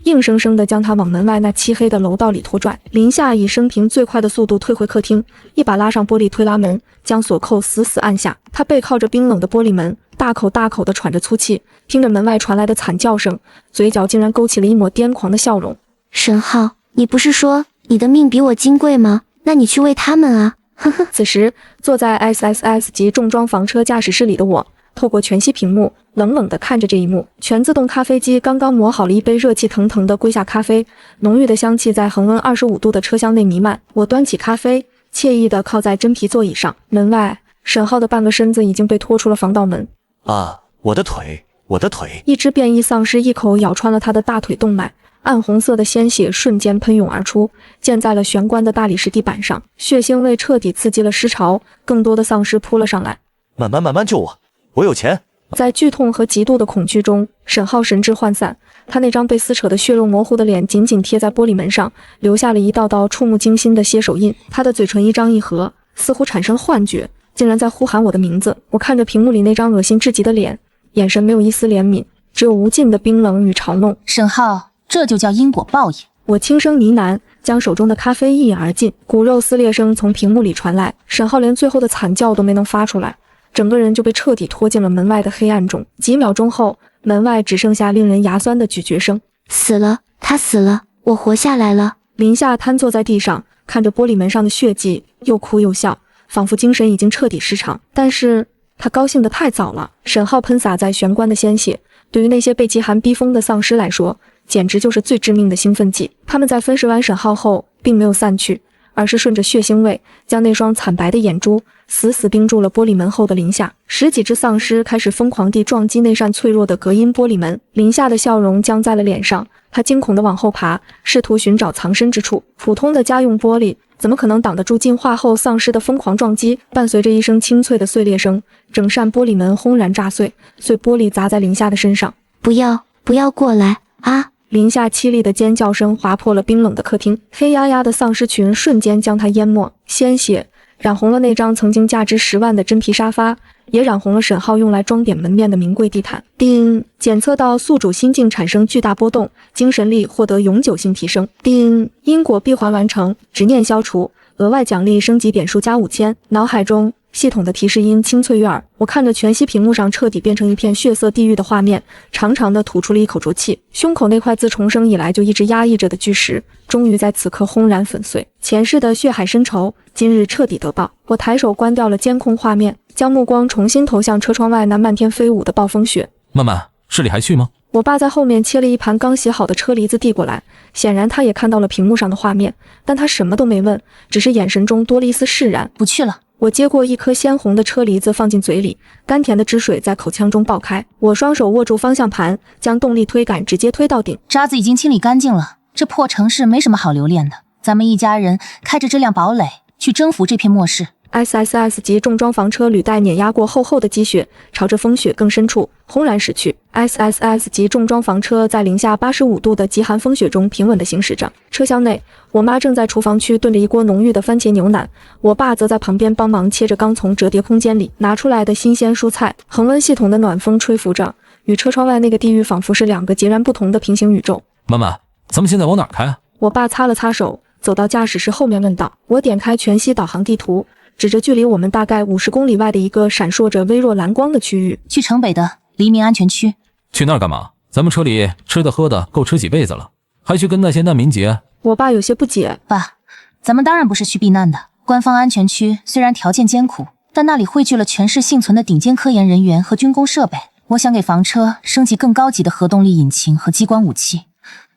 硬生生地将他往门外那漆黑的楼道里拖拽。林夏以生平最快的速度退回客厅，一把拉上玻璃推拉门，将锁扣死死按下。他背靠着冰冷的玻璃门，大口大口地喘着粗气，听着门外传来的惨叫声，嘴角竟然勾起了一抹癫狂的笑容。沈浩，你不是说你的命比我金贵吗？那你去喂他们啊！呵呵。此时，坐在 SSS 级重装房车驾驶室里的我，透过全息屏幕冷冷地看着这一幕。全自动咖啡机刚刚磨好了一杯热气腾腾的瑰夏咖啡，浓郁的香气在恒温25度的车厢内弥漫。我端起咖啡，惬意地靠在真皮座椅上。门外，沈浩的半个身子已经被拖出了防盗门。啊，我的腿，我的腿！一只变异丧尸一口咬穿了他的大腿动脉，暗红色的鲜血瞬间喷涌而出，溅在了玄关的大理石地板上。血腥味彻底刺激了尸潮，更多的丧尸扑了上来。慢慢救我，我有钱。在剧痛和极度的恐惧中，沈浩神志涣散，他那张被撕扯的血肉模糊的脸紧紧贴在玻璃门上，留下了一道道触目惊心的血手印。他的嘴唇一张一合，似乎产生幻觉，竟然在呼喊我的名字。我看着屏幕里那张恶心至极的脸，眼神没有一丝怜悯，只有无尽的冰冷与嘲弄。沈浩，这就叫因果报应。我轻声呢喃，将手中的咖啡一饮而尽。骨肉撕裂声从屏幕里传来，沈浩连最后的惨叫都没能发出来，整个人就被彻底拖进了门外的黑暗中。几秒钟后，门外只剩下令人牙酸的咀嚼声。死了，他死了，我活下来了。林夏瘫坐在地上，看着玻璃门上的血迹，又哭又笑，仿佛精神已经彻底失常。但是他他高兴得太早了。沈浩喷洒在玄关的鲜血，对于那些被极寒逼疯的丧尸来说，简直就是最致命的兴奋剂。他们在分食完沈浩后，并没有散去，而是顺着血腥味，将那双惨白的眼珠死死盯住了玻璃门后的林夏。10几只丧尸开始疯狂地撞击那扇脆弱的隔音玻璃门，林夏的笑容僵在了脸上，他惊恐地往后爬，试图寻找藏身之处。普通的家用玻璃怎么可能挡得住进化后丧尸的疯狂撞击？伴随着一声清脆的碎裂声，整扇玻璃门轰然炸碎，碎玻璃砸在林夏的身上。不要过来啊！林夏凄厉的尖叫声划破了冰冷的客厅，黑压压的丧尸群瞬间将他淹没，鲜血染红了那张曾经价值10万的真皮沙发，也染红了沈浩用来装点门面的名贵地毯。叮，检测到宿主心境产生巨大波动，精神力获得永久性提升。叮，因果闭环完成，执念消除，额外奖励升级点数加5000。脑海中系统的提示音清脆悦耳，我看着全息屏幕上彻底变成一片血色地狱的画面，长长的吐出了一口浊气。胸口那块自重生以来就一直压抑着的巨石，终于在此刻轰然粉碎。前世的血海深仇，今日彻底得报。我抬手关掉了监控画面，将目光重新投向车窗外那漫天飞舞的暴风雪。曼曼，市里还续吗？我爸在后面切了一盘刚洗好的车厘子递过来，显然他也看到了屏幕上的画面，但他什么都没问，只是眼神中多了一丝释然。不去了。我接过一颗鲜红的车厘子放进嘴里，甘甜的汁水在口腔中爆开。我双手握住方向盘，将动力推杆直接推到顶。渣子已经清理干净了，这破城市没什么好留恋的。咱们一家人开着这辆堡垒去征服这片末世。SSS 级重装房车履带碾压过厚厚的积雪，朝着风雪更深处轰然驶去。SSS 级重装房车在零下85度的极寒风雪中平稳地行驶着。车厢内，我妈正在厨房区炖着一锅浓郁的番茄牛腩，我爸则在旁边帮忙切着刚从折叠空间里拿出来的新鲜蔬菜。恒温系统的暖风吹拂着，与车窗外那个地狱仿佛是两个截然不同的平行宇宙。妈妈，咱们现在往哪儿开啊？我爸擦了擦手，走到驾驶室后面问道。我点开全息导航地图，指着距离我们大概50公里外的一个闪烁着微弱蓝光的区域。去城北的黎明安全区。去那儿干嘛？咱们车里吃的喝的够吃几辈子了，还去跟那些难民结？我爸有些不解。爸，咱们当然不是去避难的。官方安全区虽然条件艰苦，但那里汇聚了全市幸存的顶尖科研人员和军工设备。我想给房车升级更高级的核动力引擎和激光武器，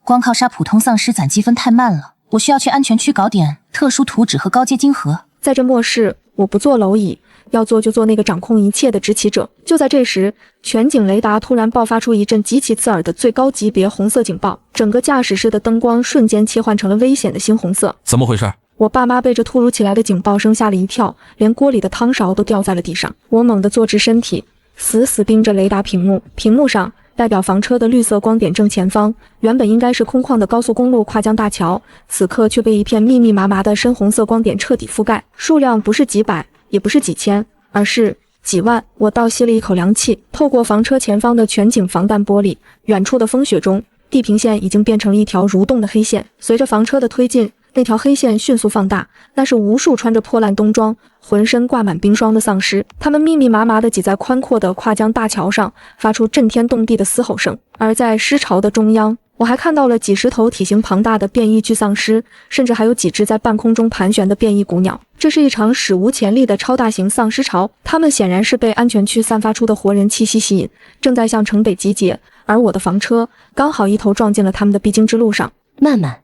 光靠杀普通丧尸攒积分太慢了，我需要去安全区搞点特殊图纸和高阶晶核。在这末世，我不做蝼蚁，要做就做那个掌控一切的执旗者。就在这时，全景雷达突然爆发出一阵极其刺耳的最高级别红色警报，整个驾驶室的灯光瞬间切换成了危险的猩红色。怎么回事？我爸妈被这突如其来的警报声吓了一跳，连锅里的汤勺都掉在了地上。我猛地坐直身体，死死盯着雷达屏幕。屏幕上代表房车的绿色光点正前方，原本应该是空旷的高速公路跨江大桥，此刻却被一片密密麻麻的深红色光点彻底覆盖，数量不是几百，也不是几千，而是几万。我倒吸了一口凉气，透过房车前方的全景防弹玻璃，远处的风雪中，地平线已经变成了一条蠕动的黑线。随着房车的推进，那条黑线迅速放大，那是无数穿着破烂冬装、浑身挂满冰霜的丧尸，他们密密麻麻地挤在宽阔的跨江大桥上，发出震天动地的嘶吼声。而在尸潮的中央，我还看到了几十头体型庞大的变异巨丧尸，甚至还有几只在半空中盘旋的变异古鸟。这是一场史无前例的超大型丧尸潮，他们显然是被安全区散发出的活人气息吸引，正在向城北集结，而我的房车刚好一头撞进了他们的必经之路上。曼曼，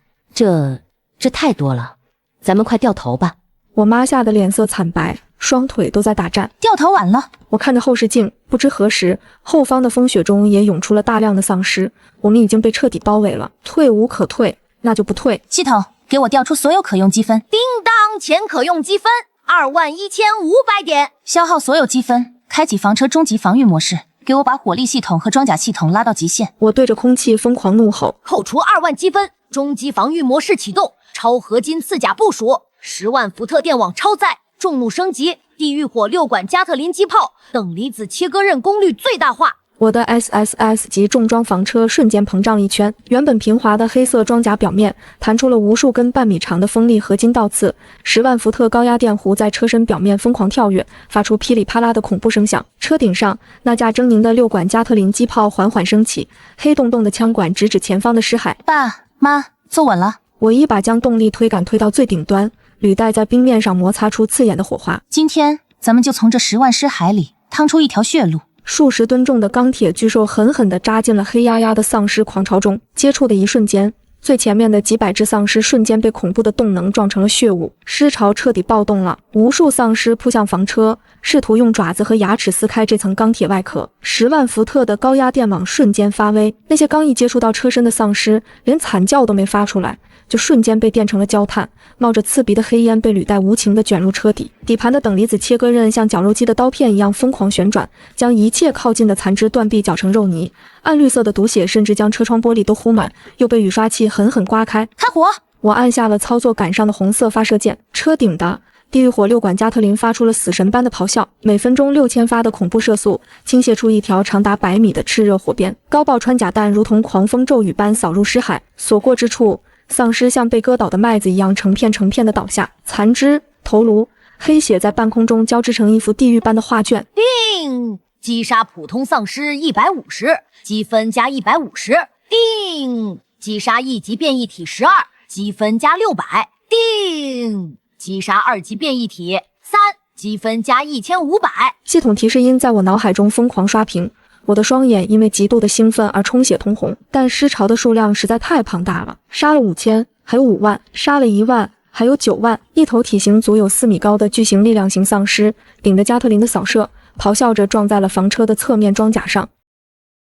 这太多了，咱们快掉头吧。我妈吓得脸色惨白，双腿都在打颤。掉头晚了。我看着后视镜，不知何时，后方的风雪中也涌出了大量的丧尸，我们已经被彻底包围了，退无可退，那就不退。系统，给我调出所有可用积分。叮当，前可用积分21500点，消耗所有积分，开启房车终极防御模式。给我把火力系统和装甲系统拉到极限。我对着空气疯狂怒吼，扣除2万积分，终极防御模式启动，超合金刺甲部署，10万伏特电网超载，重弩升级，地狱火6管加特林机炮，等离子切割刃功率最大化。我的 SSS 级重装房车瞬间膨胀一圈，原本平滑的黑色装甲表面弹出了无数根半米长的锋利合金倒刺，10万伏特高压电弧在车身表面疯狂跳跃，发出噼里啪啦的恐怖声响。车顶上那架狰狞的6管加特林机炮缓缓升起，黑洞洞的枪管直指前方的尸骸。爸妈，坐稳了。我一把将动力推杆推到最顶端，履带在冰面上摩擦出刺眼的火花。今天咱们就从这10万尸骸里趟出一条血路。数十吨重的钢铁巨兽狠狠地扎进了黑压压的丧尸狂潮中，接触的一瞬间，最前面的几百只丧尸瞬间被恐怖的动能撞成了血雾，尸潮彻底暴动了，无数丧尸扑向房车，试图用爪子和牙齿撕开这层钢铁外壳。10万伏特的高压电网瞬间发威，那些刚一接触到车身的丧尸连惨叫都没发出来，就瞬间被电成了焦炭，冒着刺鼻的黑烟被履带无情地卷入车底。底盘的等离子切割刃像绞肉机的刀片一样疯狂旋转，将一切靠近的残肢断臂搅成肉泥。暗绿色的毒血甚至将车窗玻璃都糊满，又被雨刷器狠狠刮开。开火！我按下了操作杆上的红色发射键，车顶的地狱火6管加特林发出了死神般的咆哮，每分钟6000发的恐怖射速倾泻出一条长达100米的炽热火边，高爆穿甲弹如同狂风骤雨般扫入尸海，所过之处，丧尸像被割倒的麦子一样成片成片的倒下，残肢、头颅、黑血在半空中交织成一幅地狱般的画卷。定，击杀普通丧尸150，积分加150。定，击杀1级变异体12，积分加600。定，击杀2级变异体3，积分加1500。系统提示音在我脑海中疯狂刷屏，我的双眼因为极度的兴奋而充血通红，但尸潮的数量实在太庞大了，杀了5000，还有5万，杀了1万，还有9万。一头体型足有4米高的巨型力量型丧尸，顶着加特林的扫射，咆哮着撞在了房车的侧面装甲上。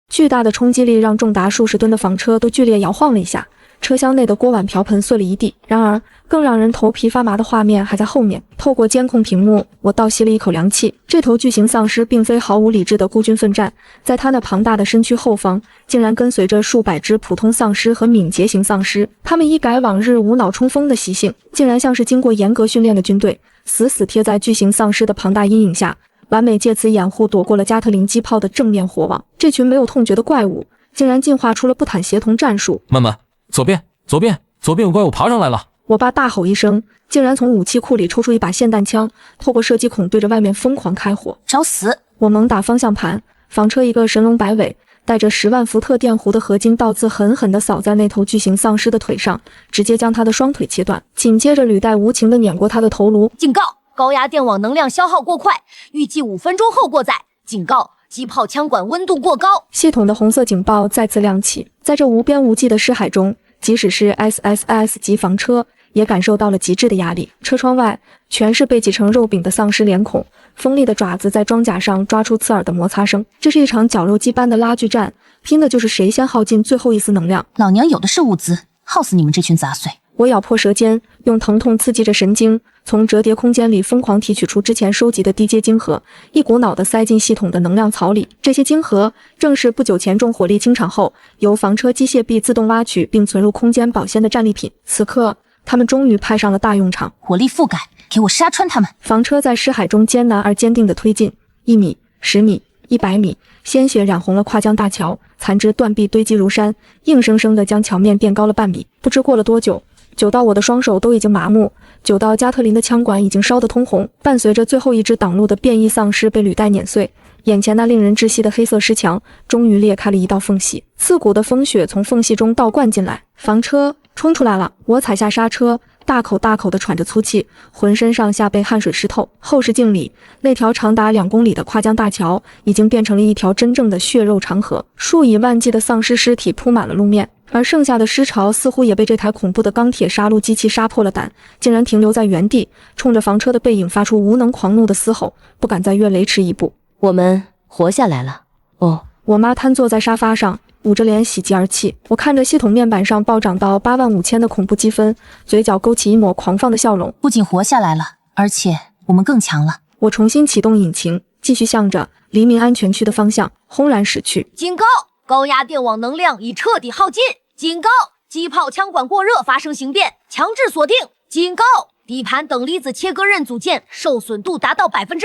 巨大的冲击力让重达数十吨的房车都剧烈摇晃了一下，车厢内的锅碗瓢盆碎了一地。然而，更让人头皮发麻的画面还在后面。透过监控屏幕，我倒吸了一口凉气。这头巨型丧尸并非毫无理智的孤军奋战，在他那庞大的身躯后方，竟然跟随着数百只普通丧尸和敏捷型丧尸。他们一改往日无脑冲锋的习性，竟然像是经过严格训练的军队，死死贴在巨型丧尸的庞大阴影下，完美借此掩护躲过了加特林机炮的正面火网。这群没有痛觉的怪物，竟然进化出了不坦协同战术。慢慢，左边，左边，左边有怪物爬上来了！我爸大吼一声，竟然从武器库里抽出一把霰弹枪，透过射击孔对着外面疯狂开火。找死！我猛打方向盘，房车一个神龙摆尾，带着10万伏特电弧的合金倒刺狠狠地扫在那头巨型丧尸的腿上，直接将他的双腿切断，紧接着履带无情地碾过他的头颅。警告！高压电网能量消耗过快，预计5分钟后过载。警告！机炮枪管温度过高。系统的红色警报再次亮起，在这无边无际的尸海中，即使是 SSS 级房车也感受到了极致的压力。车窗外全是被挤成肉饼的丧尸脸孔，锋利的爪子在装甲上抓出刺耳的摩擦声。这是一场绞肉机般的拉锯战，拼的就是谁先耗尽最后一丝能量。老娘有的是物资，耗死你们这群杂碎！我咬破舌尖，用疼痛刺激着神经，从折叠空间里疯狂提取出之前收集的低阶晶核，一股脑地塞进系统的能量槽里。这些晶核正是不久前重火力清场后，由房车机械臂自动挖取并存入空间保鲜的战利品。此刻，他们终于派上了大用场。火力覆盖，给我杀穿他们！房车在尸海中艰难而坚定地推进，1米、10米、100米，鲜血染红了跨江大桥，残肢断臂堆积如山，硬生生地将桥面垫高了半米。不知过了多久，久到我的双手都已经麻木，久到加特林的枪管已经烧得通红。伴随着最后一只挡路的变异丧尸被履带碾碎，眼前那令人窒息的黑色尸墙终于裂开了一道缝隙，刺骨的风雪从缝隙中倒灌进来。房车冲出来了，我踩下刹车，大口大口地喘着粗气，浑身上下被汗水湿透。后视镜里，那条长达2公里的跨江大桥已经变成了一条真正的血肉长河，数以万计的丧尸尸体铺满了路面，而剩下的尸潮似乎也被这台恐怖的钢铁杀戮机器杀破了胆，竟然停留在原地，冲着房车的背影发出无能狂怒的嘶吼，不敢再越雷池一步。我们活下来了。哦，我妈瘫坐在沙发上，捂着脸喜极而泣。我看着系统面板上暴涨到85000的恐怖积分，嘴角勾起一抹狂放的笑容。不仅活下来了，而且我们更强了。我重新启动引擎，继续向着黎明安全区的方向轰然驶去。警告！高压电网能量已彻底耗尽。警告！机炮枪管过热发生形变，强制锁定。警告！底盘等离子切割刃组件受损度达到80%。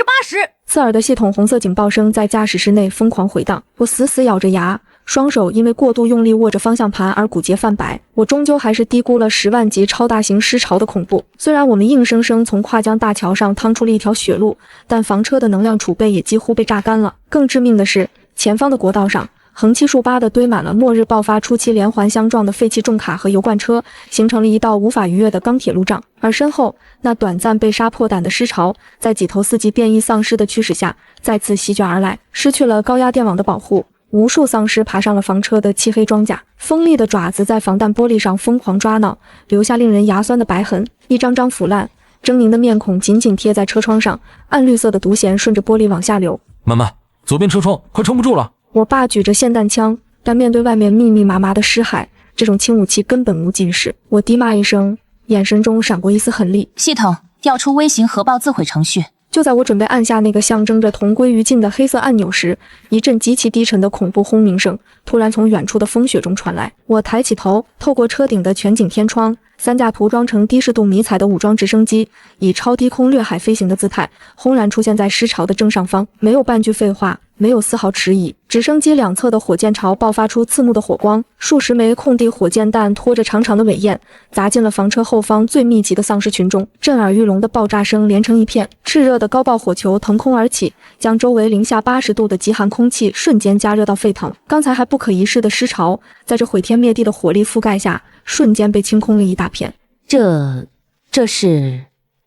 刺耳的系统红色警报声在驾驶室内疯狂回荡，我死死咬着牙，双手因为过度用力握着方向盘而骨节泛白。我终究还是低估了10万级超大型尸潮的恐怖。虽然我们硬生生从跨江大桥上趟出了一条血路，但房车的能量储备也几乎被榨干了。更致命的是，前方的国道上，横七竖八地堆满了末日爆发初期连环相撞的废弃重卡和油罐车，形成了一道无法逾越的钢铁路障。而身后那短暂被杀破胆的尸潮，在几头4级变异丧尸的驱使下，再次席卷而来。失去了高压电网的保护，无数丧尸爬上了房车的漆黑装甲，锋利的爪子在防弹玻璃上疯狂抓挠，留下令人牙酸的白痕，一张张腐烂狰狞的面孔紧紧贴在车窗上，暗绿色的毒涎顺着玻璃往下流。慢慢，左边车窗快撑不住了。我爸举着霰弹枪，但面对外面密密麻麻的尸骸，这种轻武器根本无济于事。我低骂一声，眼神中闪过一丝狠戾。系统调出微型核爆自毁程序。就在我准备按下那个象征着同归于尽的黑色按钮时，一阵极其低沉的恐怖轰鸣声突然从远处的风雪中传来。我抬起头，透过车顶的全景天窗，3架涂装成低适度迷彩的武装直升机以超低空掠海飞行的姿态轰然出现在尸潮的正上方。没有半句废话，没有丝毫迟疑，直升机两侧的火箭巢爆发出刺目的火光，数十枚空地火箭弹拖着长长的尾焰砸进了房车后方最密集的丧尸群中。震耳欲聋的爆炸声连成一片，炽热的高爆火球腾空而起，将周围零下80度的极寒空气瞬间加热到沸腾。刚才还不可一世的尸潮，在这毁天灭地的火力覆盖下，瞬间被清空了一大片。这是……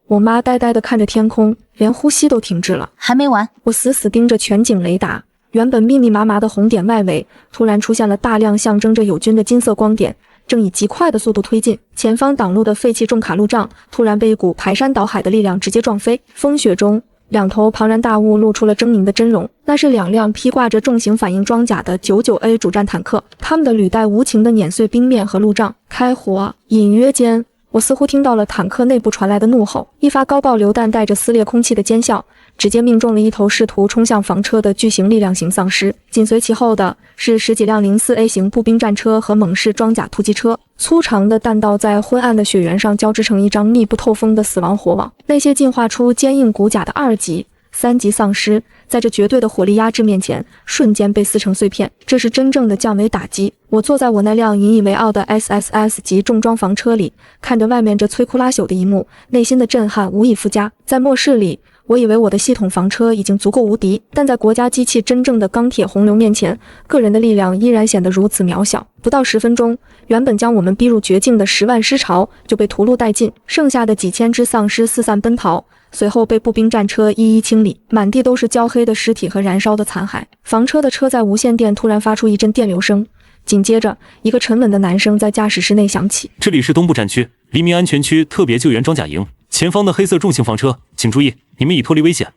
我妈呆呆地看着天空，连呼吸都停滞了。还没完，我死死盯着全景雷达，原本密密麻麻的红点外围突然出现了大量象征着友军的金色光点，正以极快的速度推进。前方挡路的废弃重卡路障突然被一股排山倒海的力量直接撞飞。风雪中，两头庞然大物露出了狰狞的真容，那是2辆披挂着重型反应装甲的 99A 主战坦克，他们的履带无情地碾碎冰面和路障，开火。隐约间，我似乎听到了坦克内部传来的怒吼，一发高爆榴弹带着撕裂空气的尖啸，直接命中了一头试图冲向房车的巨型力量型丧尸。紧随其后的是10几辆04A 型步兵战车和猛式装甲突击车，粗长的弹道在昏暗的雪原上交织成一张密不透风的死亡火网。那些进化出坚硬骨甲的2级、3级丧尸，在这绝对的火力压制面前，瞬间被撕成碎片。这是真正的降维打击。我坐在我那辆引以为傲的 SSS 级重装房车里，看着外面这摧枯拉朽的一幕，内心的震撼无以复加。在末世里，我以为我的系统房车已经足够无敌，但在国家机器真正的钢铁洪流面前，个人的力量依然显得如此渺小。不到10分钟，原本将我们逼入绝境的10万尸潮就被屠戮殆尽，剩下的几千只丧尸四散奔逃，随后被步兵战车一一清理，满地都是焦黑的尸体和燃烧的残骸。房车的车载无线电突然发出一阵电流声，紧接着一个沉稳的男声在驾驶室内响起：这里是东部战区黎明安全区特别救援装甲营，前方的黑色重型房车，请注意，你们已脱离危险，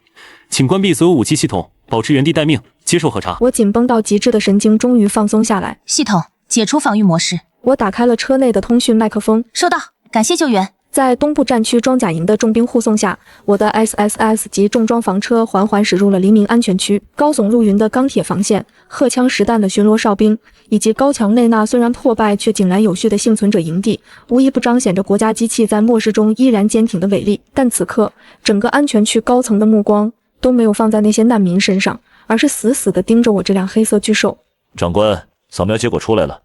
请关闭所有武器系统，保持原地待命，接受核查。我紧绷到极致的神经终于放松下来。系统解除防御模式。我打开了车内的通讯麦克风。收到，感谢救援。在东部战区装甲营的重兵护送下，我的 SSS 级重装房车缓缓驶入了黎明安全区。高耸入云的钢铁防线，荷枪实弹的巡逻哨兵，以及高墙内那虽然破败却井然有序的幸存者营地，无一不彰显着国家机器在末世中依然坚挺的伟力。但此刻，整个安全区高层的目光都没有放在那些难民身上，而是死死地盯着我这辆黑色巨兽。长官，扫描结果出来了，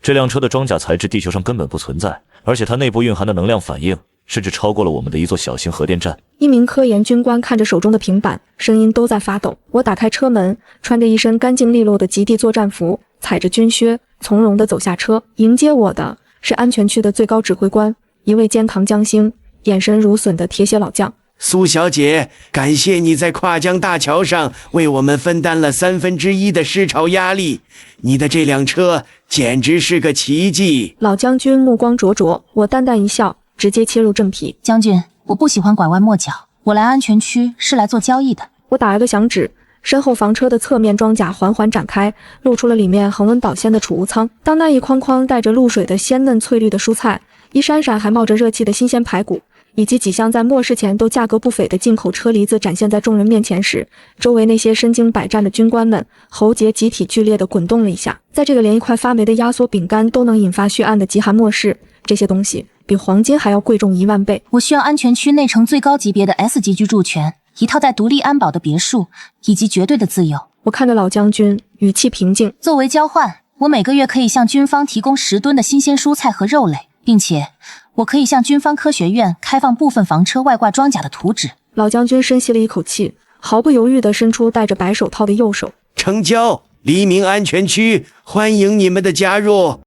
这辆车的装甲材质地球上根本不存在，而且它内部蕴含的能量反应甚至超过了我们的一座小型核电站。一名科研军官看着手中的平板，声音都在发抖。我打开车门，穿着一身干净利落的极地作战服，踩着军靴，从容地走下车。迎接我的是安全区的最高指挥官，一位肩扛将星、眼神如笋的铁血老将。苏小姐，感谢你在跨江大桥上为我们分担了1/3的尸潮压力，你的这辆车简直是个奇迹。老将军目光灼灼，我淡淡一笑，直接切入正题。将军，我不喜欢拐弯抹角，我来安全区是来做交易的。我打了个响指，身后房车的侧面装甲缓缓展开，露出了里面恒温保鲜的储物舱。当那一筐筐带着露水的鲜嫩翠绿的蔬菜，一闪闪还冒着热气的新鲜排骨，以及几箱在末世前都价格不菲的进口车厘子展现在众人面前时，周围那些身经百战的军官们喉结集体剧烈地滚动了一下。在这个连一块发霉的压缩饼干都能引发血案的极寒末世，这些东西比黄金还要贵重1万倍。我需要安全区内城最高级别的 S 级居住权，一套带独立安保的别墅，以及绝对的自由。我看着老将军，语气平静。作为交换，我每个月可以向军方提供10吨的新鲜蔬菜和肉类，并且我可以向军方科学院开放部分房车外挂装甲的图纸。老将军深吸了一口气，毫不犹豫地伸出戴着白手套的右手。成交！黎明安全区欢迎你们的加入。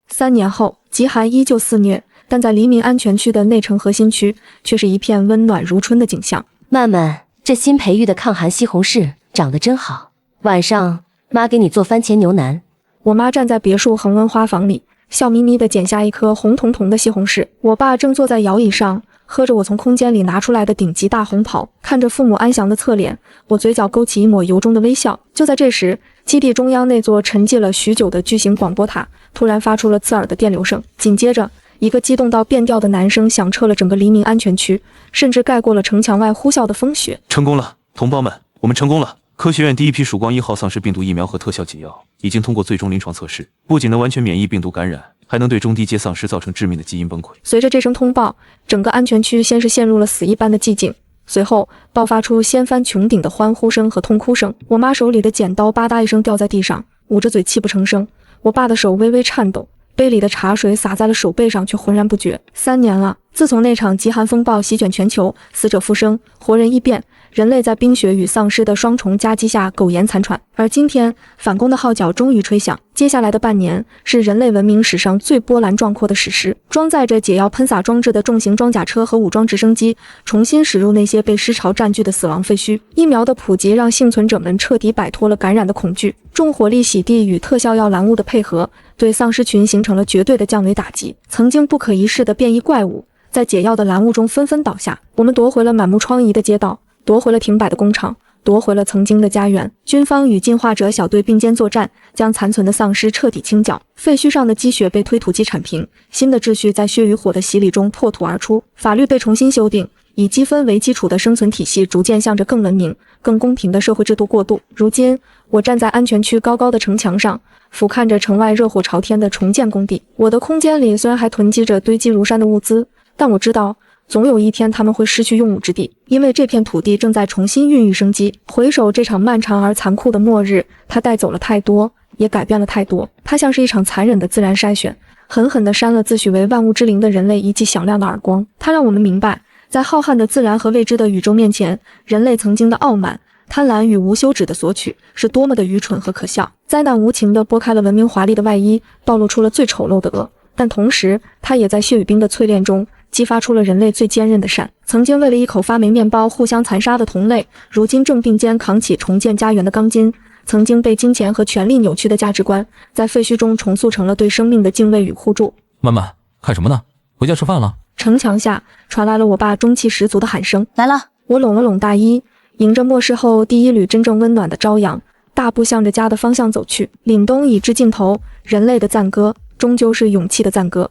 3年后，极寒依旧肆虐，但在黎明安全区的内城核心区，却是一片温暖如春的景象。曼曼，这新培育的抗寒西红柿长得真好，晚上妈给你做番茄牛腩。我妈站在别墅恒温花房里，笑眯眯地剪下一颗红彤彤的西红柿。我爸正坐在摇椅上，喝着我从空间里拿出来的顶级大红袍，看着父母安详的侧脸，我嘴角勾起一抹由衷的微笑。就在这时，基地中央那座沉寂了许久的巨型广播塔突然发出了刺耳的电流声，紧接着，一个激动到变调的男声响彻了整个黎明安全区，甚至盖过了城墙外呼啸的风雪。成功了，同胞们，我们成功了！科学院第一批曙光1号丧尸病毒疫苗和特效解药已经通过最终临床测试，不仅能完全免疫病毒感染，还能对中低阶丧尸造成致命的基因崩溃。随着这声通报，整个安全区先是陷入了死一般的寂静，随后爆发出掀翻穹顶的欢呼声和痛哭声。我妈手里的剪刀吧嗒一声掉在地上，捂着嘴泣不成声。我爸的手微微颤抖，杯里的茶水洒在了手背上，却浑然不觉。3年了，自从那场极寒风暴席卷全球，死者复生，活人异变，人类在冰雪与丧尸的双重夹击下苟延残喘。而今天，反攻的号角终于吹响，接下来的半年是人类文明史上最波澜壮阔的史诗。装载着解药喷洒装置的重型装甲车和武装直升机重新驶入那些被尸潮占据的死亡废墟。疫苗的普及让幸存者们彻底摆脱了感染的恐惧，重火力洗地与特效药蓝雾的配合，对丧尸群形成了绝对的降维打击。曾经不可一世的变异怪物，在解药的蓝雾中纷纷倒下。我们夺回了满目疮痍的街道，夺回了停摆的工厂，夺回了曾经的家园。军方与进化者小队并肩作战，将残存的丧尸彻底清剿。废墟上的积雪被推土机铲平，新的秩序在血与火的洗礼中破土而出。法律被重新修订，以积分为基础的生存体系逐渐向着更文明、更公平的社会制度过渡。如今，我站在安全区高高的城墙上，俯瞰着城外热火朝天的重建工地。我的空间里虽然还囤积着堆积如山的物资，但我知道总有一天他们会失去用武之地，因为这片土地正在重新孕育生机。回首这场漫长而残酷的末日，它带走了太多，也改变了太多。它像是一场残忍的自然筛选，狠狠地扇了自诩为万物之灵的人类一记响亮的耳光。它让我们明白，在浩瀚的自然和未知的宇宙面前，人类曾经的傲慢、贪婪与无休止的索取是多么的愚蠢和可笑。灾难无情地剥开了文明华丽的外衣，暴露出了最丑陋的恶，但同时它也在血与冰的淬炼中激发出了人类最坚韧的善。曾经为了一口发霉面包互相残杀的同类，如今正并肩扛起重建家园的钢筋。曾经被金钱和权力扭曲的价值观，在废墟中重塑成了对生命的敬畏与互助。曼曼，看什么呢？回家吃饭了。城墙下传来了我爸中气十足的喊声：“来了！”我拢了拢大衣，迎着末世后第一缕真正温暖的朝阳，大步向着家的方向走去。凛冬已至尽头，人类的赞歌终究是勇气的赞歌。